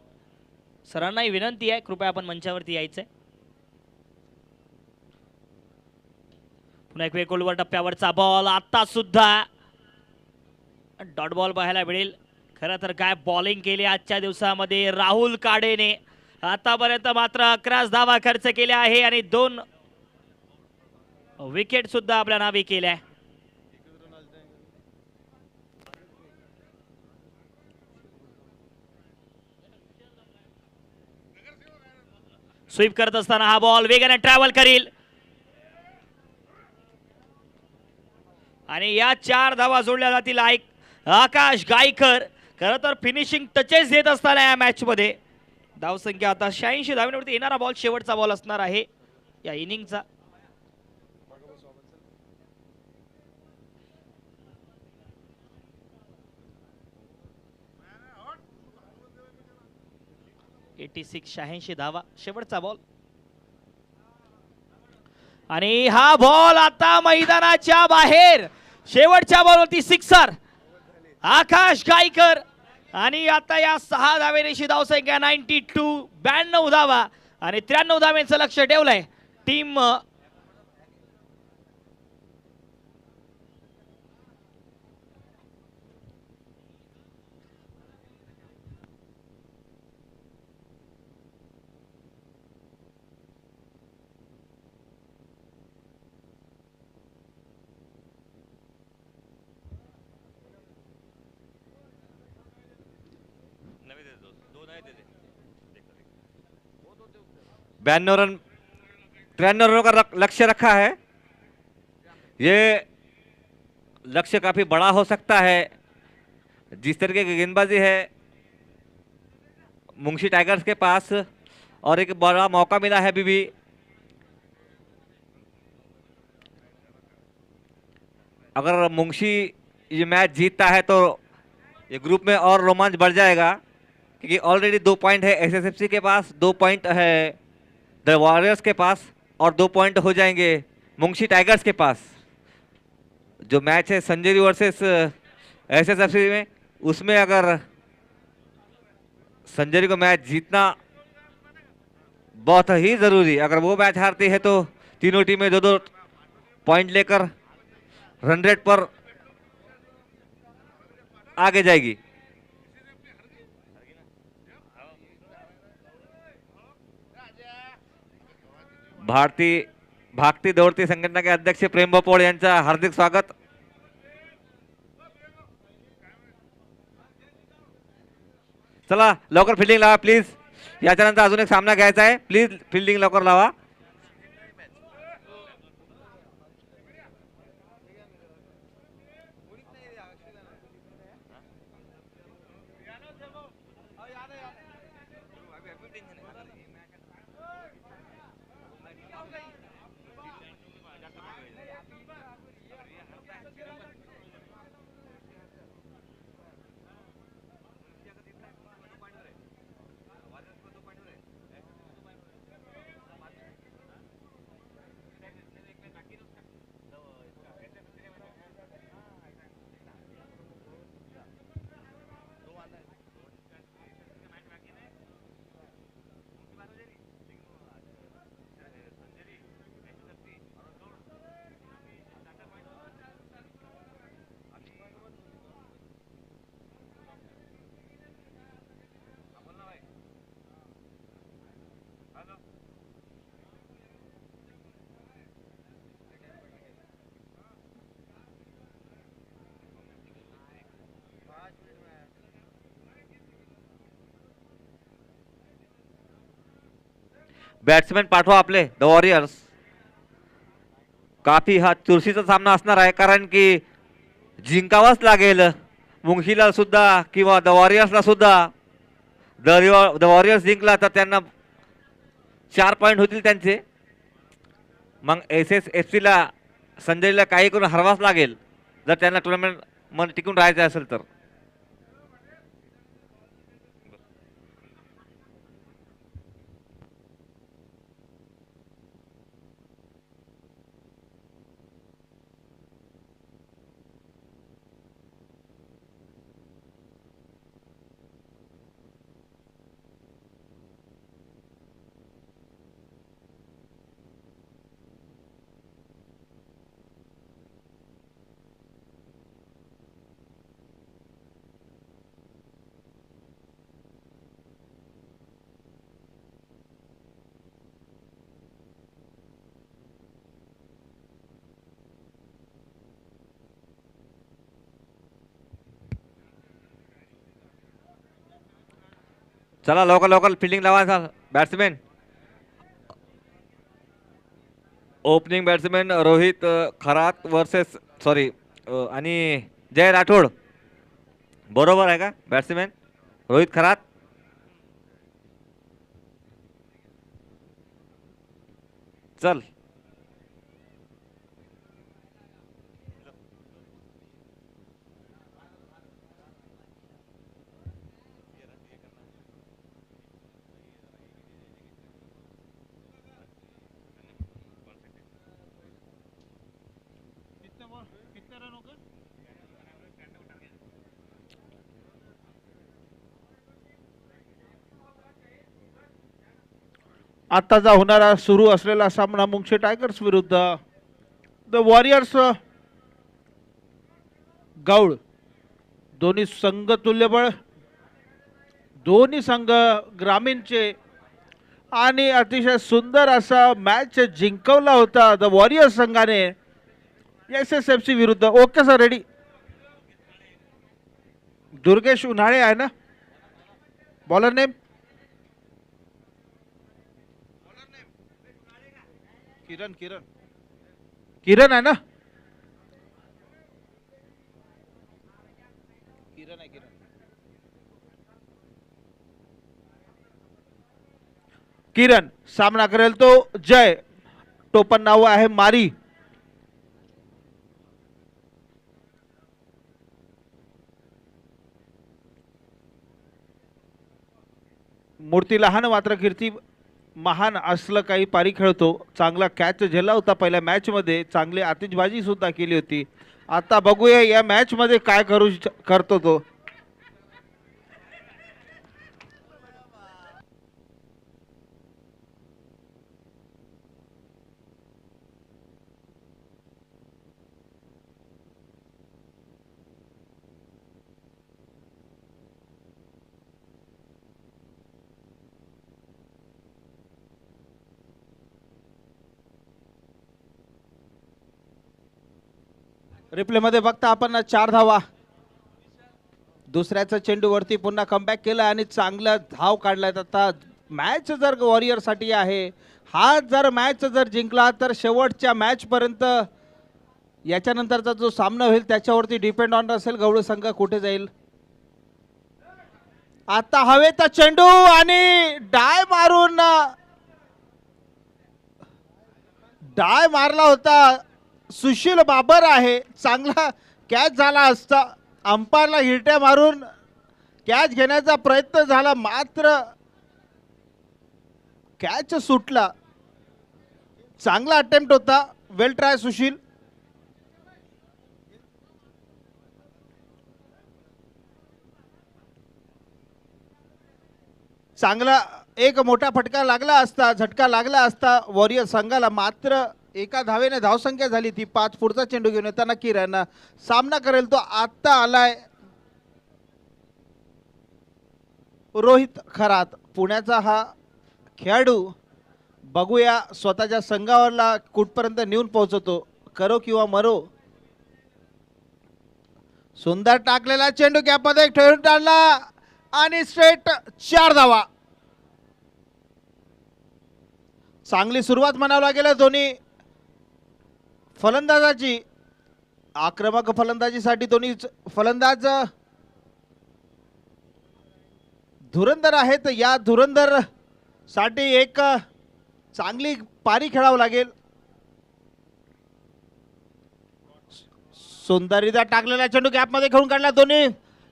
सरांनाही विनंती आहे कृपया आपण मंचावरती यायचं आहे. पुन्हा एक वेळ खोलवर टप्प्यावरचा बॉल, आता सुद्धा डॉट बॉल पाहायला मिळेल. खरं तर काय बॉलिंग केली आजच्या दिवसामध्ये राहुल काडेने. आतापर्यंत मात्र 11 धावा खर्च केल्या आहे आणि 2 विकेट सुद्धा आपल्या नावे केल्या. स्वीप करत असताना हा बॉल वेगाने ट्रॅव्हल करील आणि या 4 धावा जोडल्या जातील. आकाश गायकर खरं तर फिनिशिंग टचेस देत असताना या मॅच मध्ये. धावसंख्या आता 86 धावांवरती. येणारा बॉल शेवटचा बॉल असणार आहे. या इनिंगचा. शहाऐंशी धावा शेवटचा बॉल आणि हा बॉल आता मैदानाच्या बाहेर. शेवटच्या बॉलवरती सिक्सर आकाश गायकर आणि आता या 6 धावेची धावसंख्या 92 धावा आणि 93 धावेचं लक्ष ठेवलंय टीम बयानवे रन 93 रनों का लक्ष्य रखा है. ये लक्ष्य काफी बड़ा हो सकता है. जिस तरीके की गेंदबाजी है मुंशी टाइगर्स के पास और एक बड़ा मौका मिला है अभी भी. अगर मुंशी ये मैच जीतता है तो ये ग्रुप में और रोमांच बढ़ जाएगा क्योंकि ऑलरेडी 2 पॉइंट है एसएसएफसी के पास, 2 पॉइंट है द वॉरियर्स के पास और 2 पॉइंट हो जाएंगे मुंशी टाइगर्स के पास. जो मैच है संजेरी वर्सेस एसएसएफसी में, उसमें अगर संजेरी को मैच जीतना बहुत ही जरूरी. अगर वो मैच हारती है तो तीनों टीमें 2-2 पॉइंट लेकर रन रेट पर आगे जाएगी. भागती दौड़ती संघटना के अध्यक्ष प्रेम बपोळ यांचं हार्दिक स्वागत. चला लवकर फिल्डिंग लावा प्लीज. याच्यानंतर अजून एक सामना घ्यायचा आहे. प्लीज फिल्डिंग लवकर लावा. बॅट्समॅन पाठवा आपले द वॉरियर्स. काफी हा चुरशीचा सामना असणार आहे कारण की जिंकावाच लागेल मुंशीला सुद्धा किंवा द वॉरियर्सला सुद्धा. द वॉरियर्स जिंकला तर त्यांना 4 पॉइंट होतील त्यांचे. मग एसएसएफसी ला संजयला काही करून हरवाच लागेल जर त्यांना टुर्नामेंट मध्ये टिकून राहायचं असेल तर. चला लवकर लवकर फिल्डिंग लावा batsman. Opening batsman Rohit Kharat versus आणि जय राठोड. बरोबर आहे का बॅट्समॅन रोहित खरात. चल. आताचा होणारा सुरू असलेला सामना मुंगशी टायगर्स विरुद्ध द वॉरियर्स गौड. दोन्ही संघ तुल्यबळ, दोन्ही संघ ग्रामीणचे आणि अतिशय सुंदर असा मॅच जिंकवला होता द वॉरियर्स संघाने SSFC विरुद्ध. Okay sir, ready. Durgesh Unhale आहे ना बॉलर नेम? किरण किरण किरण आहे ना? किरण आहे, किरण. किरण सामना करेल तो जय. टोपण नाव आहे मारी. मूर्ती लहान मात्र कीर्ती महान असलं काही पारी खेळतो. चांगला कॅच झेलला होता पहिल्या मॅच मध्ये, चांगली आतिषबाजी सुद्धा केली होती. आता बघूया या मॅच मध्ये काय करतो तो. रिप्ले मध्ये बघता आपण 4 धावा. दुसऱ्याचा चेंडू वरती पुन्हा कमबॅक केला आणि चांगला धाव काढलाय. आता मॅच जर वॉरियर साठी आहे, हा जर मॅच जर जिंकला तर शेवटच्या मॅच पर्यंत याच्यानंतरचा जो सामना होईल त्याच्यावरती डिपेंड ऑन असेल गवळू संघ कुठे जाईल. आता हवेचा चेंडू आणि डाय मारला होता. सुशील बाबर आहे, चांगला कॅच झाला असता. अंपायरला हिरट्या मारून कॅच घेण्याचा प्रयत्न झाला मात्र कॅच सुटला. चांगला अटेम्प्ट होता. वेल ट्राय सुशील. चांगला एक मोठा फटका लागला असता, झटका लागला असता वॉरियर संघाला, मात्र एका धावेने धावसंख्या झाली ती 5. पुढचा चेंडू घेऊन येताना किरण सामना करेल तो. आता आलाय रोहित खरात, पुण्याचा हा खेळाडू. बघूया स्वतःच्या संघावरला कुठपर्यंत नेऊन पोहोचतो. करो किंवा मरो. सुंदर टाकलेला चेंडू कॅपमध्ये ठेवून टाळला आणि स्ट्रेट 4 धावा. चांगली सुरुवात म्हणावं लागेल दोन्ही फलंदाजाची. आक्रमक फलंदाजीसाठी दोन्ही फलंदाज धुरंधर आहेत. या धुरंधर साठी एक चांगली पारी खेळावं लागेल. सुंदररित्या टाकलेला चेंडू गॅपमध्ये खेळून काढला. दोन्ही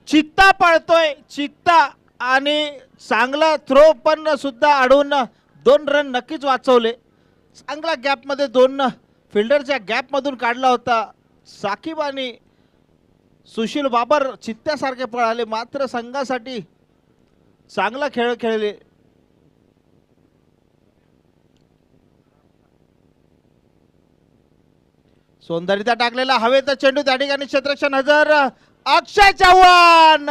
चित्ता पळतोय, चित्ता, आणि चांगला थ्रो पण सुद्धा अडवून 2 रन नक्कीच वाचवले. चांगला गॅपमध्ये 2 फिल्डरच्या गॅपमधून काढला होता. साकिब आणि सुशील बाबर चित्त्यासारखे पळाले मात्र संघासाठी चांगला खेळ खेळले. सौंदर्यता टाकलेला हवेचा चेंडू त्या ठिकाणी क्षेत्ररक्षण हजर. अक्षय चव्हाण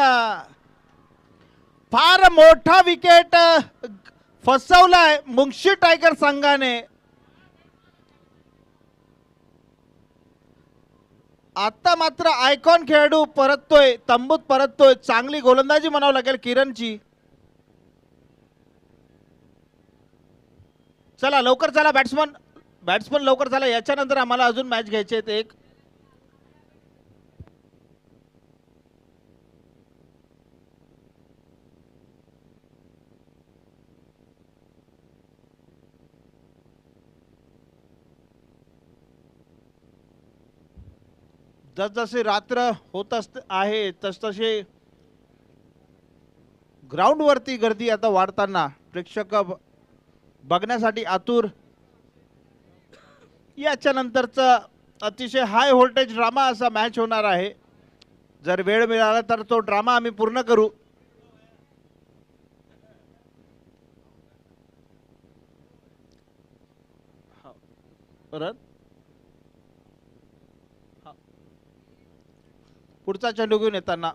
फार मोठा विकेट फसवलाय मुंगशी टायगर संघाने. आता मात्र आयकॉन खेळाडू परततोय, तंबूत परततोय. चांगली गोलंदाजी म्हणावं लागेल किरणची. चला लवकर चला बॅट्समन लवकर चला. याच्यानंतर आम्हाला अजून मॅच घ्यायचे आहेत एक. जसजसे रात्र होत आहे तसतसे ग्राउंडवरती गर्दी आता वाढताना प्रेक्षक बघण्यासाठी आतुर. याच्या नंतरचा अतिशय हाय व्होल्टेज ड्रामा असा मॅच होणार आहे. जर वेळ मिळाला तर तो ड्रामा आम्ही पूर्ण करू. परत पुढचा चेंडू घेऊन येताना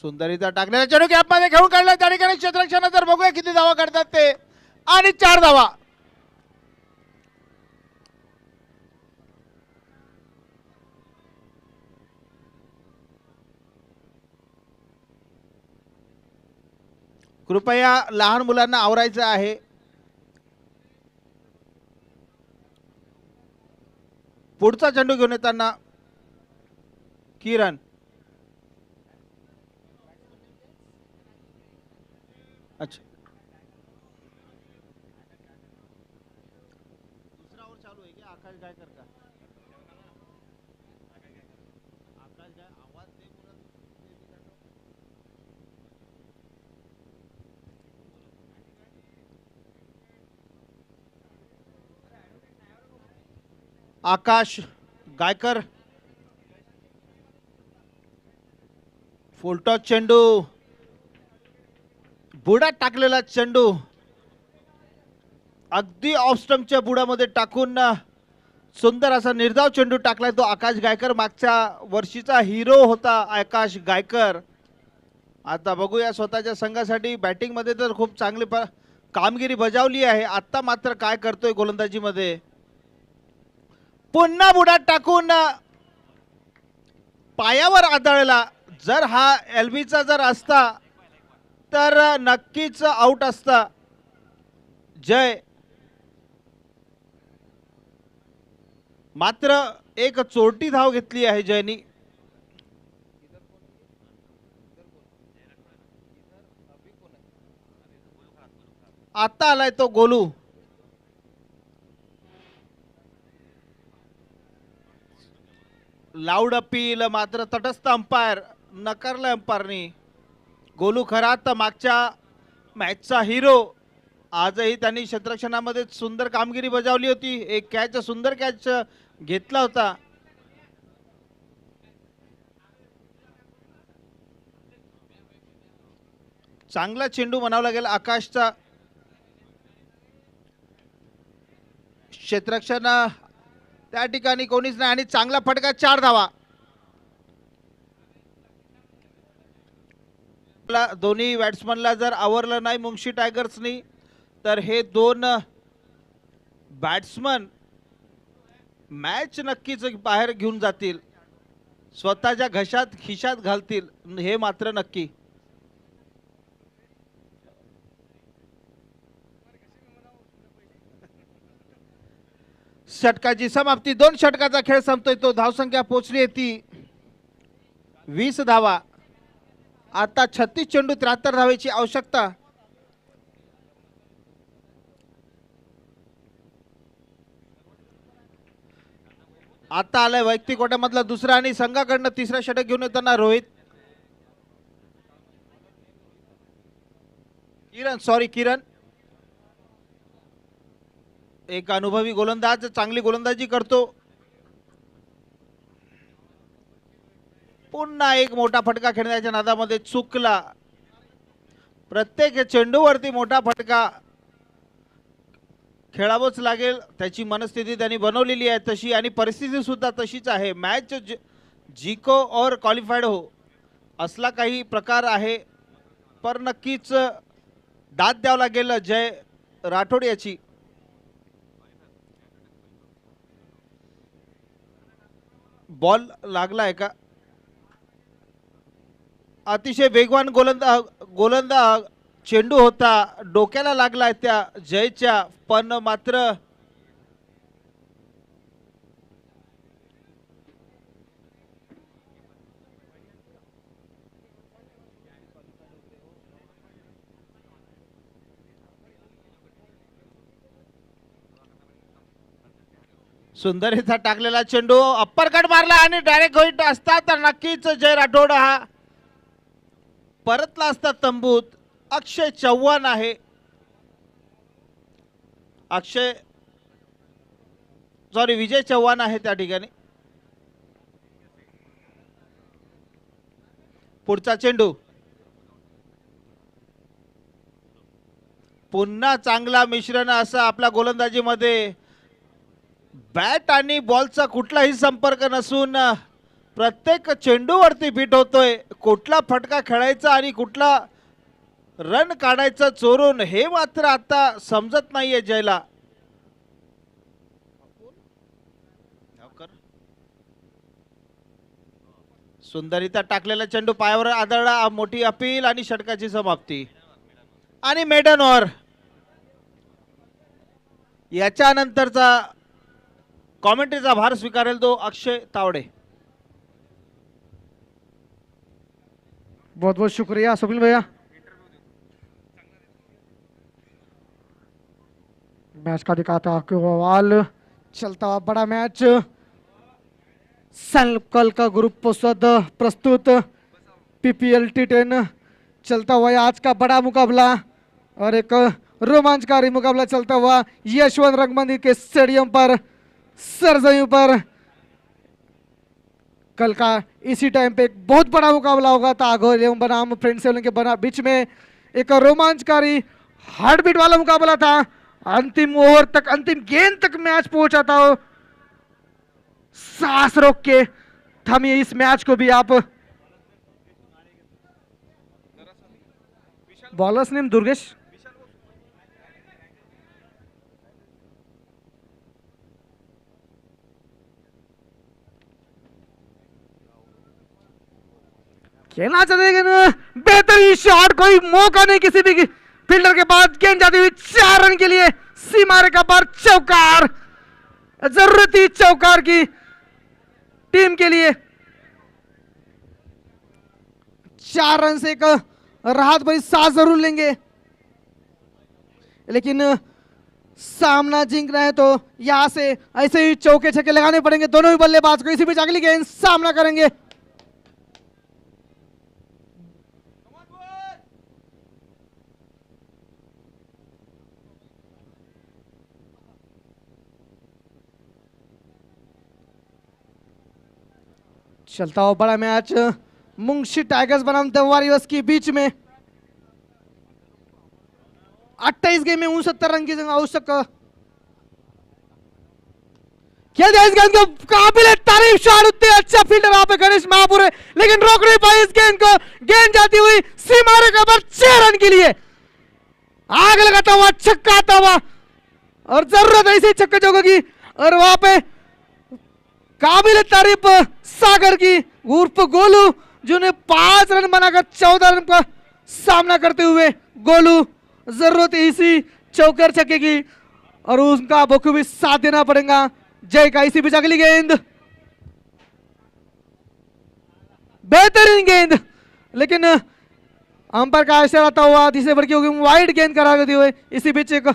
सुंदरीचा टाकलेला चेंडू गॅप मध्ये खेळून काढला. त्या ठिकाणी क्षेत्ररक्षण जर बघूया किती धावा काढतात ते, आणि 4 धावा. कृपया लहान मुलांना आवरायचं आहे. पुढचा चेंडू घेऊन येताना किरण. अच्छा, दुसरा ओव्हर चालू आहे की आकाश गायकर का? आकाश गाय आवाज दे बोलत. आकाश गायकर फुलटॉस चेंडू, बुडात टाकलेला चेंडू अगदी ऑफ स्टंपच्या बुडामध्ये टाकून सुंदर असा निर्धाव चेंडू टाकलाय तो आकाश गायकर. मागच्या वर्षीचा हिरो होता आकाश गायकर. आता बघूया स्वतःच्या संघासाठी बॅटिंग मध्ये तर खूप चांगली कामगिरी बजावली आहे. आता मात्र काय करतोय गोलंदाजीमध्ये, पुन्हा बुडात टाकून पायावर आदळला. जर हा एलबीचा जर असता तर नक्कीच आउट असता. जय मात्र एक चोरटी धाव घेतली आहे जयनी. आता आलाय तो गोलू. लाऊड अपील मात्र तटस्थ अंपायर नकारलं अंपायरनी. गोलू खरा तर मागच्या मॅचचा हिरो. आजही त्यांनी क्षेत्ररक्षणामध्ये सुंदर कामगिरी बजावली होती. एक कॅच, सुंदर कॅच घेतला होता. चांगला चेंडू म्हणावला गेला आकाशचा. क्षेत्ररक्षण त्या ठिकाणी कोणीच नाही आणि चांगला फटका, 4 धावा. दोन्ही बॅट्समनला जर आवरलं नाही मुंशी टायगर्सनी तर हे दोन बॅट्समन मॅच नक्कीच बाहेर घेऊन जातील, स्वतःच्या खिशात घालतील, हे मात्र नक्की. षटकाची समाप्ती. 2 षटकाचा खेळ संपतोय. तो धावसंख्या पोहोचली आहे ती 20 धावा. आता 36 चेंडू 73 धावेची आवश्यकता. आता आलाय वैयक्तिक कोट्यामधला दुसरा आणि संघाकडनं तिसरा षटक घेऊन येताना रोहित किरण एक अनुभवी गोलंदाज, चांगली गोलंदाजी करतो. पुन्हा एक मोठा फटका खेळण्याच्या नादामध्ये चुकला. प्रत्येक चेंडूवरती मोठा फटका खेळावंच लागेल, त्याची मनस्थिती त्यांनी बनवलेली आहे तशी आणि परिस्थिती सुद्धा तशीच आहे. मॅच जिको और क्वालिफाईड हो असला काही प्रकार आहे, पर नक्कीच दाद द्यावं लागेल जय राठोड याची. बॉल लागलाय का? अतिशय वेगवान गोलंदाज चेंडू होता, डोक्याला लागलाय त्या जयच्या, पण मात्र सुंदरीचा टाकलेला चेंडू अप्पर कट मारला आणि डायरेक्ट होईट असता तर नक्कीच जय राठोड हा परतला असता तंबूत. अक्षय चव्हाण आहे. विजय चव्हाण आहे त्या ठिकाणी. पुढचा चेंडू पुन्हा चांगला मिश्रण असं आपल्या गोलंदाजीमध्ये बॅट आणि बॉलचा कुठलाही संपर्क नसून प्रत्येक चेंडूवरती फिट होतोय. कुठला फटका खेळायचा आणि कुठला रन काढायचा चोरून हे मात्र आता समजत नाहीये जयला. सुंदरीता टाकलेला चेंडू पायावर आदळला. मोठी अपील आणि षटकाची समाप्ती आणि मेडन ओव्हर. याच्यानंतरचा कॉमेंट्रीचा भार स्वीकारेल तो अक्षय तावडे. बहुत बहुत शुक्रिया स्वप्निल भैया. मैच का दिखाता आपको बवाल चलता हुआ बड़ा मैच. संकल्प का ग्रुप प्रस्तुत प्रस्तुत पीपीएल T10 चलता हुआ आज का बड़ा मुकाबला और एक रोमांचकारी मुकाबला चलता हुआ यशवंत रंगमंदिर के स्टेडियम पर सरजमी पर. कल का इसी टाइम पे एक बहुत बड़ा मुकाबला होगा था आघोर एवं बनाम फ्रेंड्स के बीच में. एक रोमांचकारी हार्टबीट वाला मुकाबला था. अंतिम ओवर तक अंतिम गेंद तक मैच पहुंचा था. सांस रोक के थमिए इस मैच को भी आप. Bowlers name Durgesh. खेलना चलेगा ना. बेहतरीन शॉट. कोई मौका नहीं किसी भी फील्डर के पास. गेंद जाती हुई 4 रन के लिए सीमा रेखा पर चौकार. जरूरत थी चौकार की टीम के लिए. 4 रन से एक राहत भरी सांस जरूर लेंगे लेकिन सामना जीतना है तो यहां से ऐसे ही चौके छक्के लगाने पड़ेंगे. दोनों ही बल्लेबाज को इसी बीच अगली गेंद सामना करेंगे. चलता हुआ बड़ा मैच मुंशी टाइगर्स बनाम द वॉरियर्स के बीच में. 28 गेम में 69 रन की आवश्यक खेल दिया. इस गेंद को काबिल तारीफ शॉट. उतने अच्छा फील्डर यहाँ पे गणेश महापुर है लेकिन रोक नहीं पाई इस गेंद को. गेंद जाती हुई सीमा रेखा पर 6 रन के लिए. आग लगाता हुआ छक्का आता हुआ और जरूरत ऐसी छक्के चौके की. और वहां पे काबिल तारीफ सागर की उर्फ गोलू जिन्हें 5 रन बनाकर 14 रन का सामना करते हुए गोलू. जरूरत इसी चौकर छक्के की और उसका बखूबी साथ देना पड़ेगा जय का. इसी बीच अगली गेंद बेहतरीन गेंद लेकिन अंपायर का इशारा आता हुआ तीसरे ओवर की होगी वाइड गेंद करा देते हुए. इसी बीच एक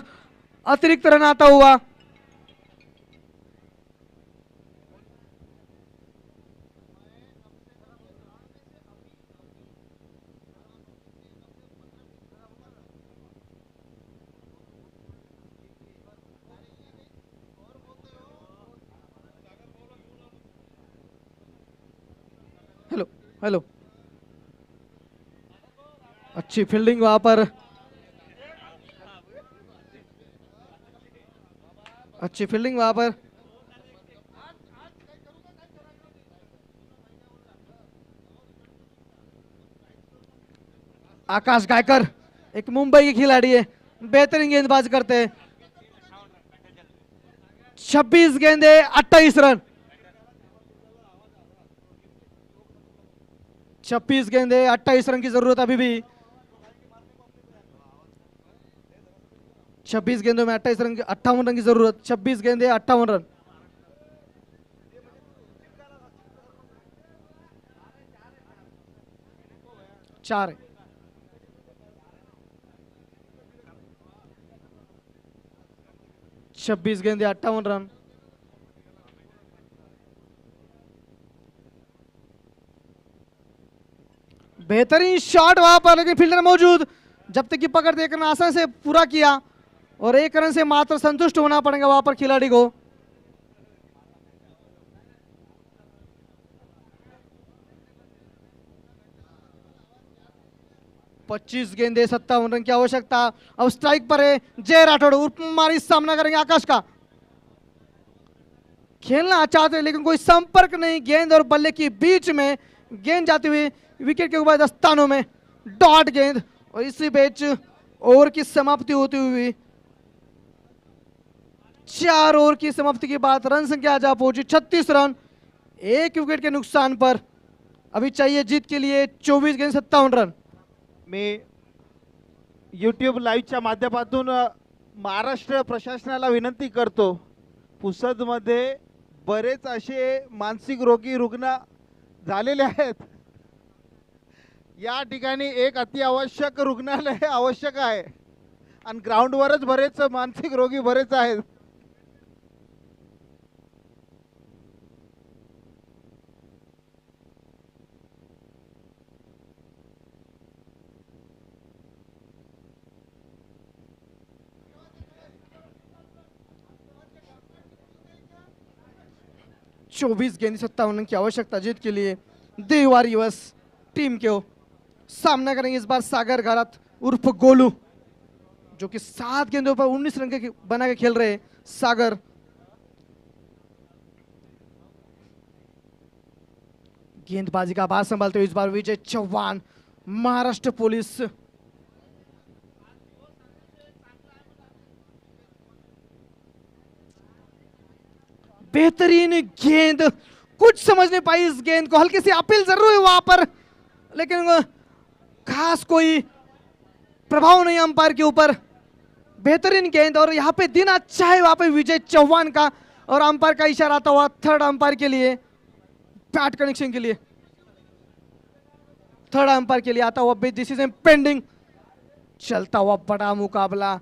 अतिरिक्त रन आता हुआ. Hello hello. अच्छी फील्डिंग वहां पर. अच्छी फील्डिंग वहां पर. आकाश गायकर एक मुंबई की खिलाड़ी है. बेहतरीन गेंदबाज करते हैं. 26 गेंदे 28 रन. 26 गेंदे 28 रन की जरूरत अभी भी. 26 गेंदों में 28 रन 58 रन की जरूरत. 26 गेंदे 58 रन. चार है. छब्बीस गेंदे 58 रन. बेहतरीन शॉट वहां पर, लेकिन फील्डर मौजूद, जब तक की पकड़ एक रन आसान से पूरा किया और 1 रन से मात्र संतुष्ट होना पड़ेगा वहां पर खिलाड़ी को। पच्चीस गेंदे 57 रन की आवश्यकता। अब स्ट्राइक पर है जय राठौड़, उर्फ मारी सामना करेंगे आकाश का। खेलना चाहते हैं लेकिन कोई संपर्क नहीं गेंद और बल्ले के बीच में, गेंद जाती हुई विकेट के ऊपर दस्तानों में, डॉट गेंद, और इसी बीच ओवर की समाप्ति होती हुई 4 ओवर की समाप्ति के बाद रन संख्या जा पहुंची 36 रन, 1 विकेट के नुकसान पर। अभी चाहिए जीत के लिए 24 गेंद 57 रन। मी यूट्यूब लाईव्हच्या माध्यमातून महाराष्ट्र प्रशासनाला विनंती करतो, पुसदमध्ये बरेच असे मानसिक रोगी रुग्ण झालेले आहेत, या ठिकाणी एक अतिआवश्यक रुग्णालय आवश्यक आहे आणि ग्राउंडवरच बरेच मानसिक रोगी बरेच आहेत। चौबीस गेंद 57 रन की आवश्यकता जीत के लिए। देवार युवस टीम के सामना करेंगे इस बार सागर घरात उर्फ गोलू, जो कि 7 गेंदों पर 19 रन के बना के खेल रहे हैं। सागर गेंदबाजी का भार संभालते हुए इस बार विजय चौहान, महाराष्ट्र पुलिस। बेहतरीन गेंद, कुछ समझ नहीं पाई इस गेंद को, हल्की सी अपील जरूर हुई वहां पर, लेकिन खास कोई प्रभाव नहीं अंपायर के ऊपर। बेहतरीन गेंद, और यहाँ पे दिन अच्छा है वहां पे विजय चौहान का, और अंपायर का इशारा आता हुआ थर्ड अंपायर के लिए, बैट कनेक्शन के लिए, थर्ड अंपायर के लिए आता हुआ बेस्ट डिसीजन पेंडिंग। चलता हुआ बड़ा मुकाबला,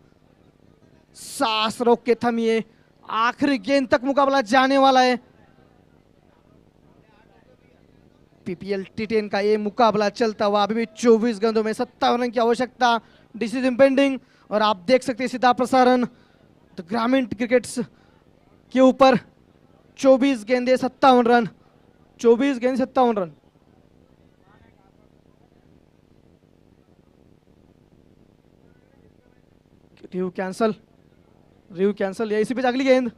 सांस रोक के थमिए, आखिरी गेंद तक मुकाबला जाने वाला है। पीपीएल T10 का ये मुकाबला चलता हुआ, अभी भी 24 गेंदों में 57 रन की आवश्यकता, डिसीजन पेंडिंग। और आप देख सकते हैं सीधा प्रसारण तो ग्रामीण क्रिकेट्स के ऊपर, 24 गेंदे 57 रन, 24 गेंद 57 run. Review cancel, review cancel, या इसी पे अगली गेंद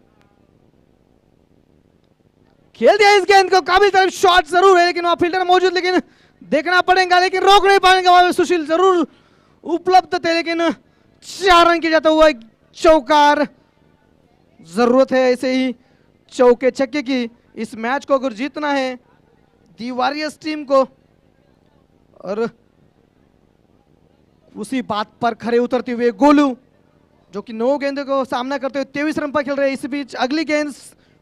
खेल दिया इस गेंद को, काबिल तरफ शॉट जरूर है लेकिन वहां फील्डर मौजूद, लेकिन देखना पड़ेगा, लेकिन रोक नहीं पाएंगे वहां सुशील, जरूर उपलब्ध थे लेकिन 4 रन किया जाता हुआ चौकार। जरूरत है ऐसे ही चौके छक्के की इस मैच को अगर जीतना है दी वॉरियर्स टीम को, और उसी बात पर खड़े उतरते हुए गोलू, जो कि 9 गेंदों को सामना करते हुए 23 रन पर खेल रहे हैं। इस बीच अगली गेंद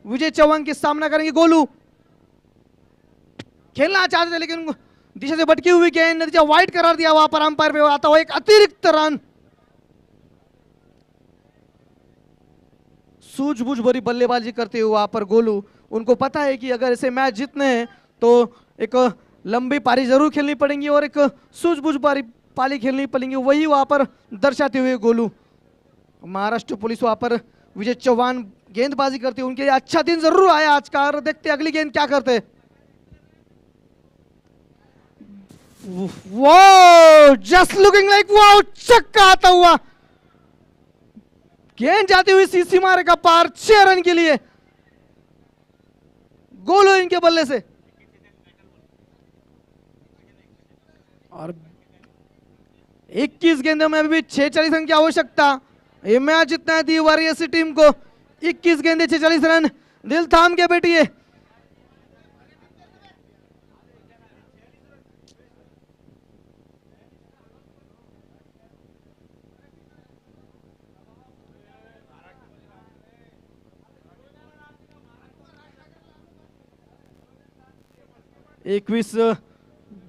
विजय चौहान के सामना करेंगे गोलू, खेलना चाहते थे लेकिन दिशा से भटकी हुई गेंद, नतीजा वाइड करार दिया वहां पर अंपायर पे, आता हुआ एक अतिरिक्त रन। सूझबूझ भरी बल्लेबाजी करते हुए वहां पर गोलू, उनको पता है कि अगर ऐसे मैच जीतने हैं तो एक लंबी पारी जरूर खेलनी पड़ेगी और एक सूझबूझ पारी खेलनी पड़ेगी, वही वहां पर दर्शाते हुए गोलू। महाराष्ट्र पुलिस वहां पर विजय चौहान गेंदबाजी करते, उनके लिए अच्छा दिन जरूर आया आज का। देखते अगली गेंद क्या करते। Wow, just looking like wow, छक्का आता हुआ, गेंद जाती हुई सीसी मारे का पार, 6 रन के लिए गोलू इनके बल्ले से। और 21 गेंदों में अभी भी 46 रन की आवश्यकता, ये मैच जितना है दी वॉरियर्स टीम को। 21 गेंदे 46 रन, दिल थाम के बैठिए। एकवीस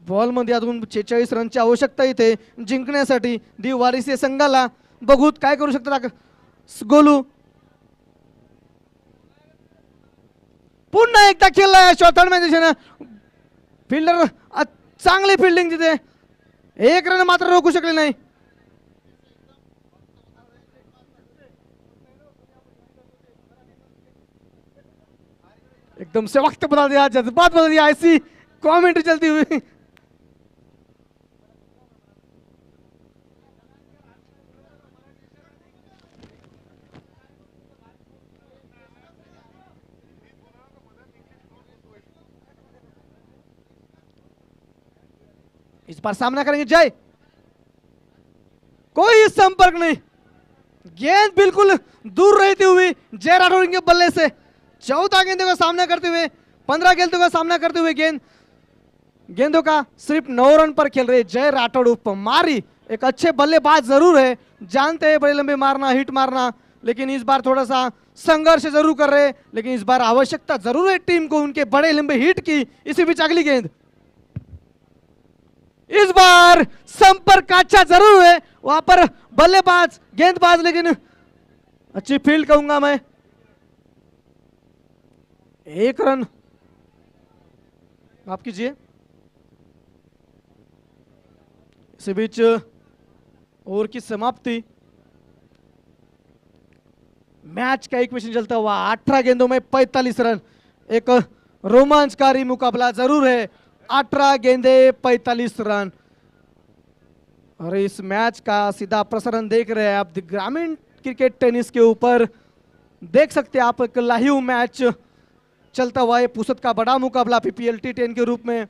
बॉल मध्ये अजून 46 रनची आवश्यकता इथे जिंकण्यासाठी दी वॉरियर्स या संघाला। बघूत काय करू शकतात गोलू, पुन्हा एकदा खेळलाय शॉट, फील्डर चांगली फिल्डिंग तिथे एक रन मात्र रोखू शकले नाही. एकदम से वक्त बदल दिया, जज्बात बदल दिया, ऐसी कमेंट्री चलती हुई. इस बार सामना करेंगे जय. कोई संपर्क नहीं, गेंद बिल्कुल दूर रहती हुई जय राठौर के बल्ले से 14 गेंदों का सामना करते हुए, 15 गेंदों का सामना करते हुए गेंदों का सिर्फ 9 रन पर खेल रहे जय राठौड़. मारी एक अच्छे बल्लेबाज जरूर है, जानते हैं बड़े लंबे मारना, हिट मारना, लेकिन इस बार थोड़ा सा संघर्ष जरूर कर रहे. लेकिन इस बार आवश्यकता जरूर है टीम को उनके बड़े लंबे हिट की. इसी बीच अगली गेंद, इस बार संपर्क अच्छा जरूर है वहां पर बल्लेबाज गेंदबाज, लेकिन अच्छी फील्ड कहूंगा मैं. 1 रन माफ कीजिए. इसी बीच ओवर की समाप्ति. मैच का इक्वेशन चलता हुआ 18 गेंदों में 45 रन. एक रोमांचकारी मुकाबला जरूर है. 18 गेंदे 45 रन. और इस मैच का सीधा प्रसारण देख रहे हैं आप ग्रामीण क्रिकेट टेनिस के ऊपर. देख सकते हैं आप एक लाइव मैच चलता हुआ है. पुसद का बड़ा मुकाबला पीपीएल T10 के रूप में.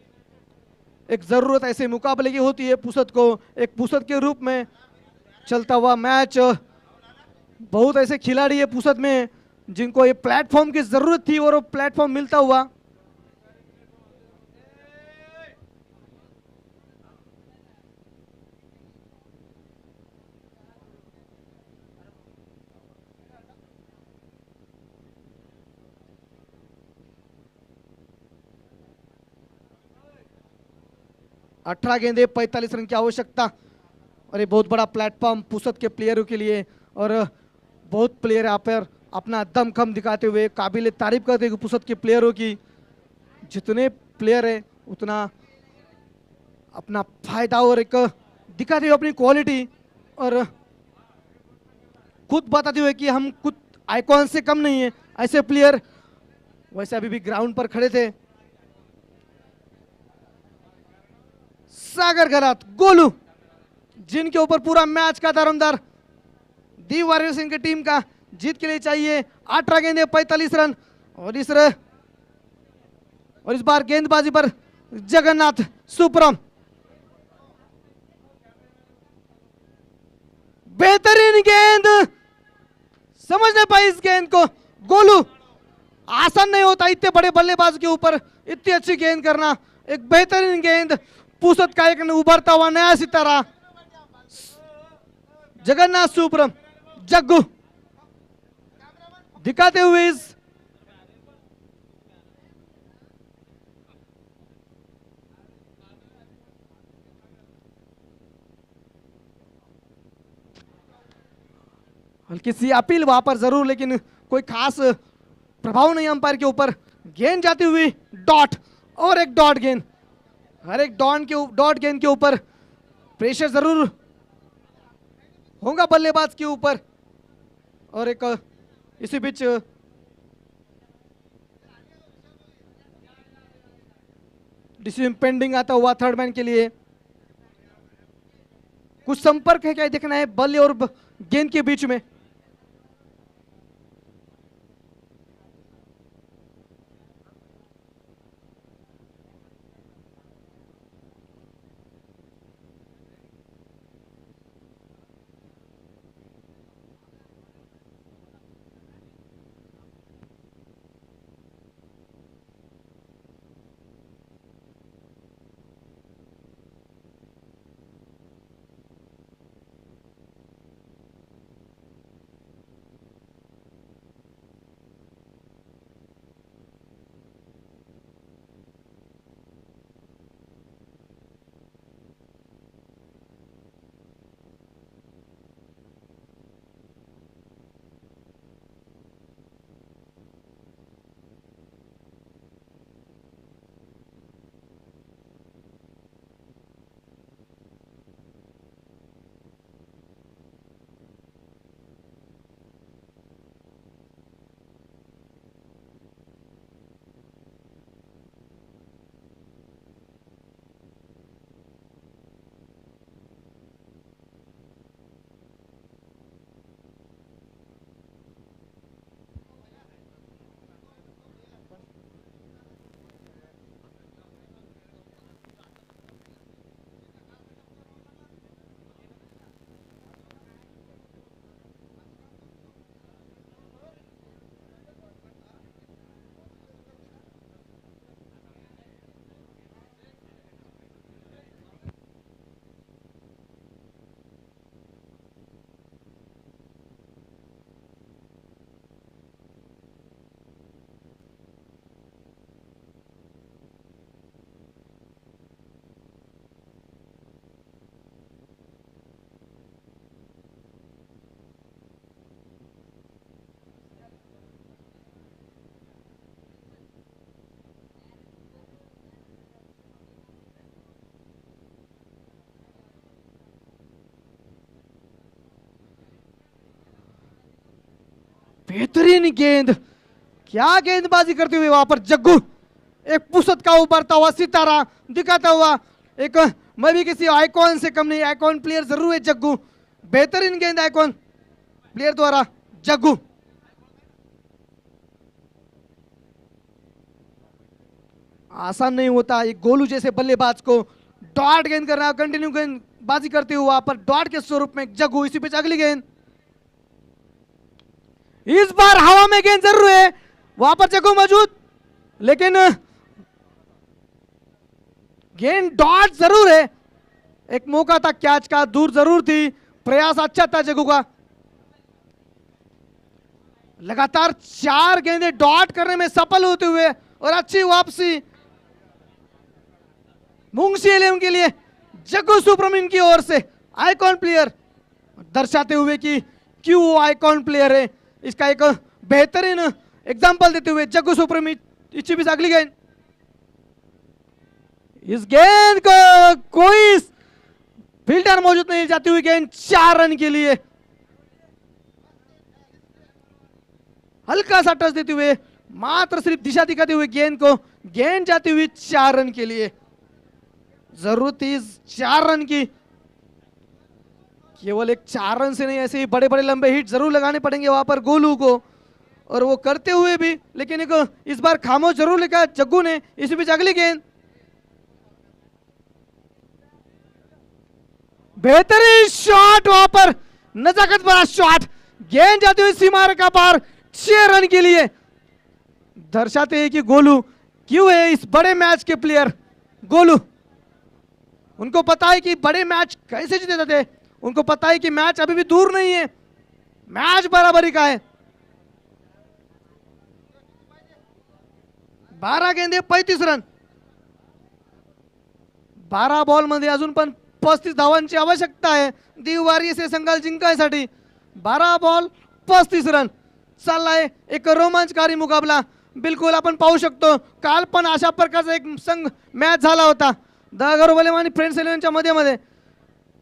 एक जरूरत ऐसे मुकाबले की होती है पुसद को, एक पुसद के रूप में चलता हुआ मैच. बहुत ऐसे खिलाड़ी है पुसद में जिनको ये प्लेटफॉर्म की जरूरत थी और वो प्लेटफॉर्म मिलता हुआ. अठारह गेंदे 45 रन की आवश्यकता. और ये बहुत बड़ा प्लेटफॉर्म पुसद के प्लेयरों के लिए. और बहुत प्लेयर यहाँ पर अपना दमखम दिखाते हुए काबिल तारीफ करते हुए पुसद के प्लेयरों की. जितने प्लेयर है उतना अपना फायदा और एक दिखाते हुए अपनी क्वालिटी, और खुद बताते हुए कि हम खुद आइकॉन से कम नहीं है. ऐसे प्लेयर वैसे अभी भी ग्राउंड पर खड़े थे. सागर घरात गोलू, जिनके ऊपर पूरा मैच का दारोमदार दी वॉरियर सिंह की टीम का जीत के लिए चाहिए. 18 गेंदे 45 रन. और इस बार गेंदबाजी पर जगन्नाथ सुपरम. बेहतरीन गेंद, समझ नहीं पाई इस गेंद को गोलू. आसान नहीं होता इतने बड़े बल्लेबाज के ऊपर इतनी अच्छी गेंद करना. एक बेहतरीन गेंद, पुसद का एक उभरता हुआ नया सितारा जगन्नाथ सुपरम जग्गू दिखाते हुए इस हल्की सी अपील वहां पर जरूर, लेकिन कोई खास प्रभाव नहीं अंपायर के ऊपर. गेंद जाती हुई डॉट और एक डॉट गेंद. हर एक डॉट गेंद के ऊपर प्रेशर जरूर होगा बल्लेबाज के ऊपर. और एक इसी बीच डिसीजन पेंडिंग आता हुआ थर्ड मैन के लिए. कुछ संपर्क है क्या देखना है बल्ले और गेंद के बीच में. बेहतरीन गेंद, क्या गेंदबाजी करते हुए वहां पर जग्गू, एक पुसत का उभरता हुआ सितारा दिखाता हुआ, एक मैं भी किसी आइकॉन से कम नहीं, आइकॉन प्लेयर जरूर है जग्गू। बेहतरीन गेंद आइकॉन प्लेयर द्वारा जग्गू। आसान नहीं होता एक गोलू जैसे बल्लेबाज को डॉट गेंद करना, कंटिन्यू गेंदबाजी करते हुए वहां पर डॉट के स्वरूप में जग्गू। इसी पे अगली गेंद, इस बार हवा में गेंद जरूर है, वहां पर जग्गू मौजूद, लेकिन गेंद डॉट जरूर है। एक मौका था कैच का, दूर जरूर थी, प्रयास अच्छा था जग्गू का। लगातार 4 गेंदें डॉट करने में सफल होते हुए और अच्छी वापसी मुंशी एलियम के लिए जग्गू सुब्रमण्यम की ओर से आइकॉन प्लेयर, दर्शाते हुए कि क्यों वो आइकॉन प्लेयर है, इसका एक बेहतरीन एग्जांपल देते हुए जग्गू सुब्रमण्यम। इसी बीच अगली गेंद, इस गेंद को कोई फील्डर मौजूद नहीं, जाती हुई गेंद 4 रन के लिए, हल्का सा टच देते हुए मात्र सिर्फ दिशा दिखाते हुए गेंद को, गेंद जाती हुई 4 रन के लिए। जरूरत थी 4 रन की, केवल एक 4 रन से नहीं, ऐसे ही बड़े बड़े लंबे हिट जरूर लगाने पड़ेंगे वहां पर गोलू को, और वो करते हुए भी, लेकिन एक इस बार खामोश जरूर लिखा जग्गू ने। इसी बीच अगली गेंद, बेहतरीन शॉट वहां पर, नजाकत भरा शॉट, गेंद जाती हुई सीमा रेखा पार, 6 रन के लिए। दर्शाते हैं कि गोलू क्यों है इस बड़े मैच के प्लेयर। गोलू, उनको पता है कि बड़े मैच कैसे जीते जाते हैं, उनको पता है कि मैच अभी भी दूर नहीं है, मैच बराबरी का है। 12 गेंदे 35 रन, 12 बॉल मध्ये अजून पण 35 धावांची आवश्यकता आहे दिवारी से संघाला जिंकायसाठी। 12 बॉल 35 रन चाललाय एक रोमांचकारी मुकाबला। बिलकुल आपण पाहू शकतो, काल पण अशा प्रकारचा एक संघ मॅच झाला होता अगारो इलेव्हन आणि फ्रेंड्स इलेव्हनच्या मध्ये,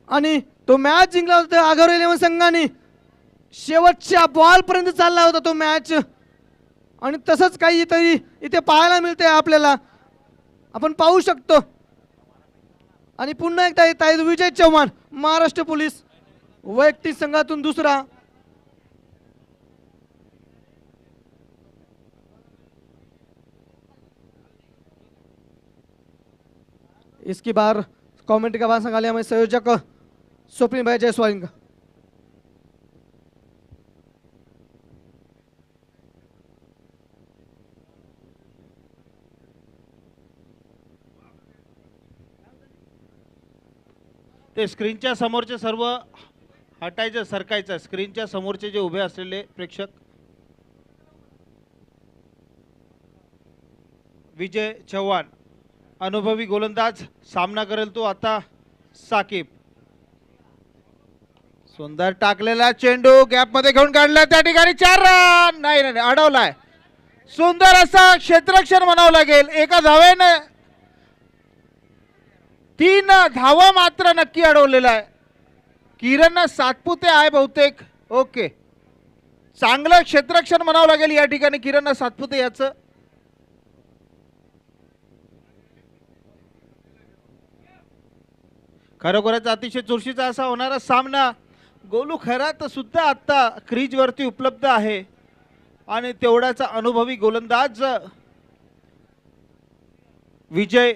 आणि तो मॅच जिंकला होता अगारो इलेव्हन संघाने। शेवटच्या बॉल पर्यंत चालला होता तो मॅच, आणि तसंच काहीतरी इथे पाहायला मिळते आपल्याला, आपण पाहू शकतो। आणि पुन्हा एकदा येत आहेत विजय चव्हाण, महाराष्ट्र पोलीस, वैयक्तिक संघातून दुसरा। इसकी बार कमेंट का बात संभाले हमें संयोजक स्वप्निल भाई जायसवाल का। ते स्क्रीनच्या समोरचे सर्व हटायचं, सरकायचं, स्क्रीनच्या समोरचे जे उभे असलेले प्रेक्षक। विजय चव्हाण अनुभवी गोलंदाज, सामना करेल तो आता साकिब। सुंदर टाकलेला चेंडू गॅप मध्ये घेऊन काढला, त्या ठिकाणी 4 रन, नाही नाही अडवलाय, सुंदर असा क्षेत्ररक्षण म्हणावं लागेल। एका धावेने 3 धावा मात्र नक्की अडवलेला आहे। किरण सातपुते आहे बहुतेक, ओके, चांगलं क्षेत्ररक्षण म्हणावं लागेल या ठिकाणी किरण सातपुते याचं। खरोखरच अतिशय चुरशीचा असा होणारा सामना। गोलू खैरात सुद्धा आता क्रीज वरती उपलब्ध आहे, आणि तेवढाचा अनुभवी गोलंदाज विजय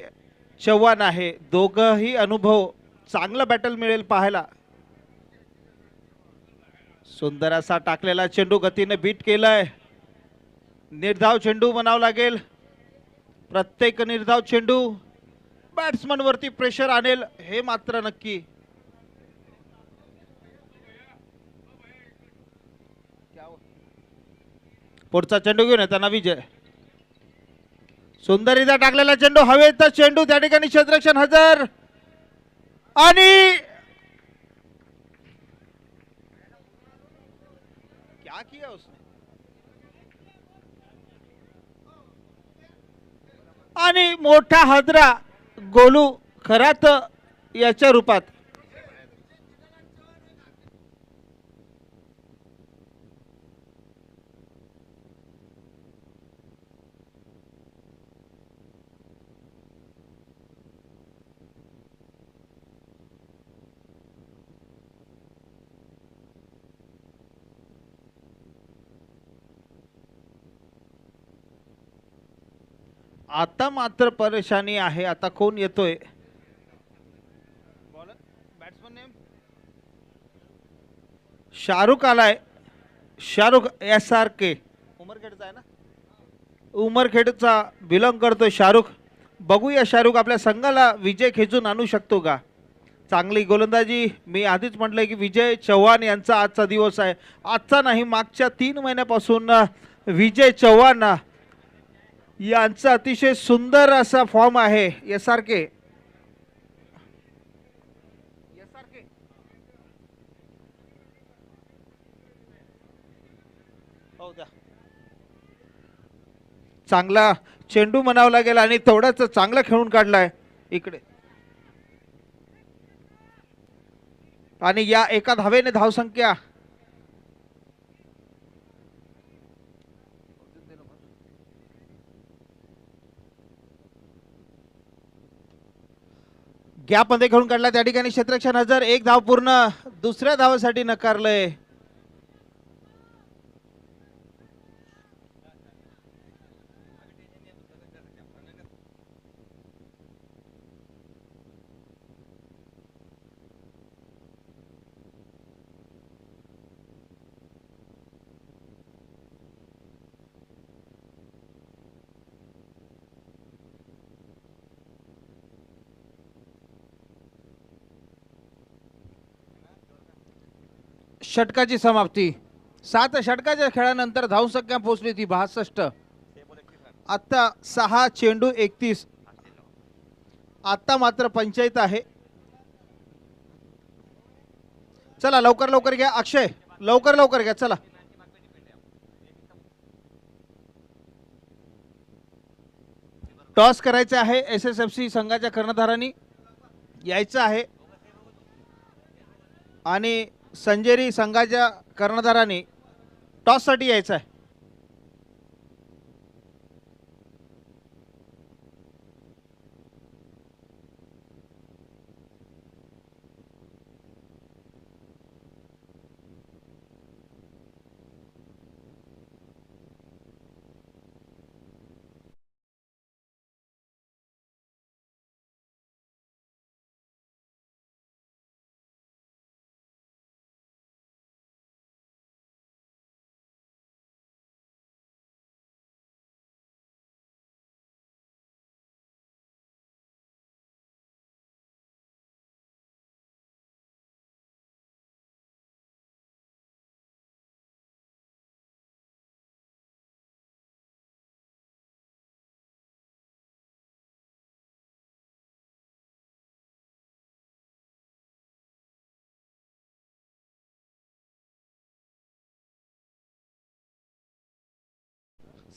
चव्हाण आहे। दोघंही अनुभव, चांगला बॅटल मिळेल पाहायला। सुंदर असा टाकलेला चेंडू गतीने बीट केलाय, निर्धाव चेंडू म्हणावं लागेल। प्रत्येक निर्धाव चेंडू बॅट्समन वरती प्रेशर आणेल हे मात्र नक्की। पुढचा चेंडू घेऊन येताना विजय, सुंदररित्या टाकलेला चेंडू, हवेचा चेंडू, त्या ठिकाणी क्षेत्ररक्षण हजर, आणि क्या किया उसने, आणि मोठा हादरा गोलू खरात याच्या रूपात। आता मात्र परेशानी आहे. आता कोण येतोय? बॅट्समन नेम शाहरुख आलाय. शाहरुख SRK उमरखेडचा आहे ना, उमरखेडचा बिलॉंग करतोय शाहरुख. बघूया शाहरुख आपल्या संघाला विजय खेचून आणू शकतो का? चांगली गोलंदाजी. मी आधीच म्हटलंय की विजय चव्हाण यांचा आजचा दिवस आहे. आजचा नाही, मागच्या 3 महिन्यापासून विजय चव्हाण यांचा अतिशय सुंदर असा फॉर्म आहे. SRK हो द्या. चांगला चेंडू म्हणावा लागेल आणि तेवढाच चांगला खेळून काढलाय इकडे. आणि या एका धावेने धावसंख्या गॅप मध्ये खेळून काढला. त्या ठिकाणी क्षेत्ररक्षण हजर. 1 धाव पूर्ण. दुसऱ्या धावासाठी नकारलंय. षटकाची समाप्ती. 7 षटकाच्या खेळानंतर धावसंख्या पोहोचली ती 62. आता 6 चेंडू 31. आता मात्र पंचायत आहे. चला लवकर लवकर घ्या अक्षय, लवकर लवकर घ्या चला. टॉस करायचं आहे. SSFC संघाच्या कर्णधारांनी यायचं आहे आणि संजेरी संघाच्या कर्णधारांनी टॉस साठी यायचं आहे.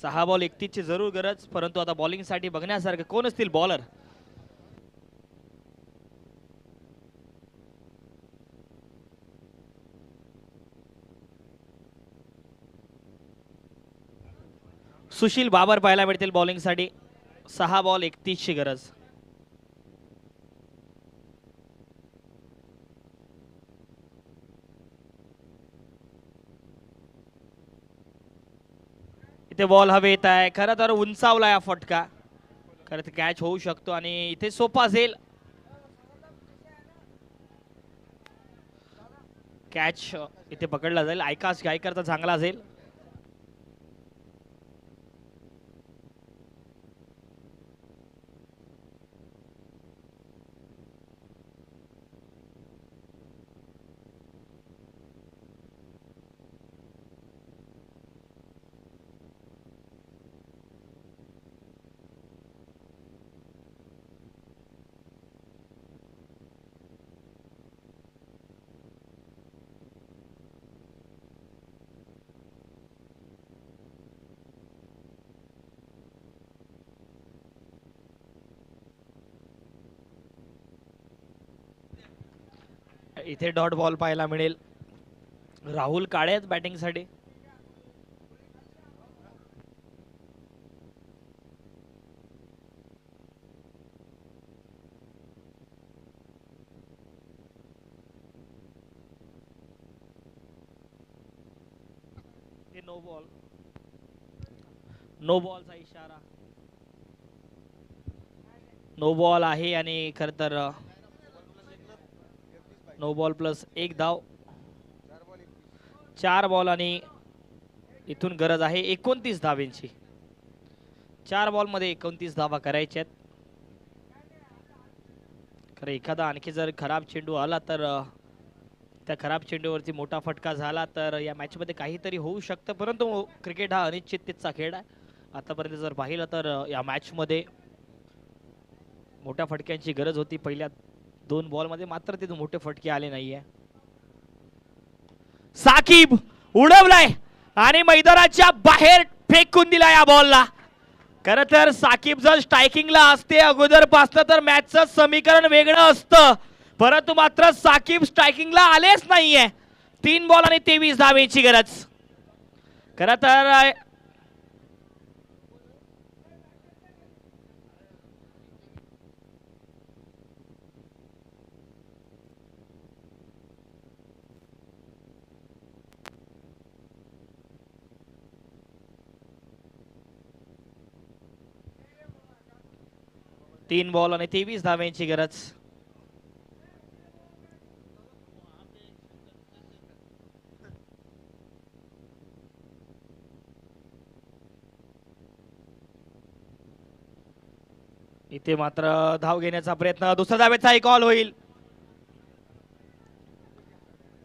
सहा बॉल 31 ची जरूर गरज, परंतु आता बॉलिंग साठी बघण्यासारखं कोण असतील बॉलर. सुशील बाबर पाहायला मिळतील बॉलिंग साठी. 6 बॉल 31 ची गरज. इथे बॉल हवेत आहे. खरं तर उंचावला या फटका. खरं तर कॅच होऊ शकतो आणि इथे सोपा असेल. कॅच इथे पकडला जाईल. आकाश गायकरचा चांगला असेल. इथे डॉट बॉल पाहायला मिळेल. राहुल काळे बॅटिंग साठी. नो बॉल, नो बॉलचा इशारा. नो बॉल आहे आणि खर तर नो बॉल प्लस 1 धाव. 4 बॉल आणि इथून गरज आहे 29 धावेंची. 4 बॉल मध्ये 29 धावा करायच्या आहेत. खरं एखादा आणखी जर खराब चेंडू आला तर त्या खराब चेंडूवरती मोठा फटका झाला तर या मॅच मध्ये काहीतरी होऊ शकतं. परंतु क्रिकेट हा अनिश्चिततेचा खेळ आहे. आतापर्यंत जर पाहिलं तर या मॅच मध्ये मोठ्या फटक्यांची गरज होती पहिल्या 2 बॉल मध्ये, मात्र तिथे मोठे फटके आले नाहीये. साकिब उडवलाय आणि मैदानाच्या बाहेर फेकून दिला या बॉलला. खरं तर साकिब जर स्ट्रायकिंगला असते अगोदरपासनं तर मॅचचं समीकरण वेगळं असतं. परंतु मात्र साकिब स्ट्रायकिंगला आलेच नाहीये. 3 बॉल आणि 23 धावेची गरज. खरं तर तीन बॉल आणि 23 धावेंची गरज. इथे मात्र धाव घेण्याचा प्रयत्न, दुसऱ्या धावेचा एक कॉल होईल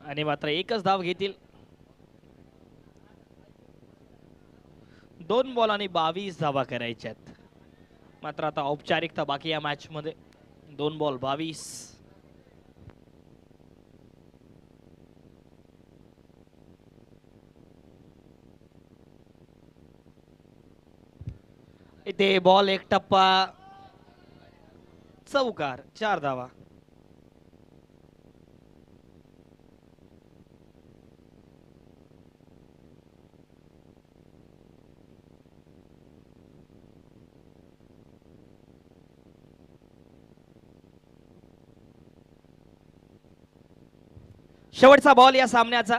आणि मात्र एकच धाव घेतील. 2 बॉल आणि 22 धावा करायच्यात. मात्र आता औपचारिकता बाकी या मॅच मध्ये. 2 बॉल 22. इथे बॉल एक टप्पा चौकार, 4 धावा. शेवटचा बॉल या सामन्याचा.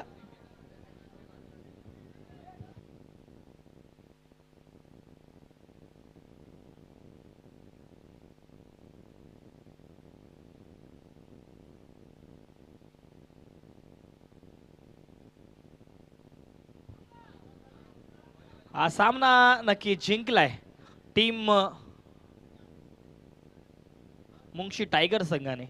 हा सामना नक्की जिंकलाय टीम मुंगशी टायगर संघाने.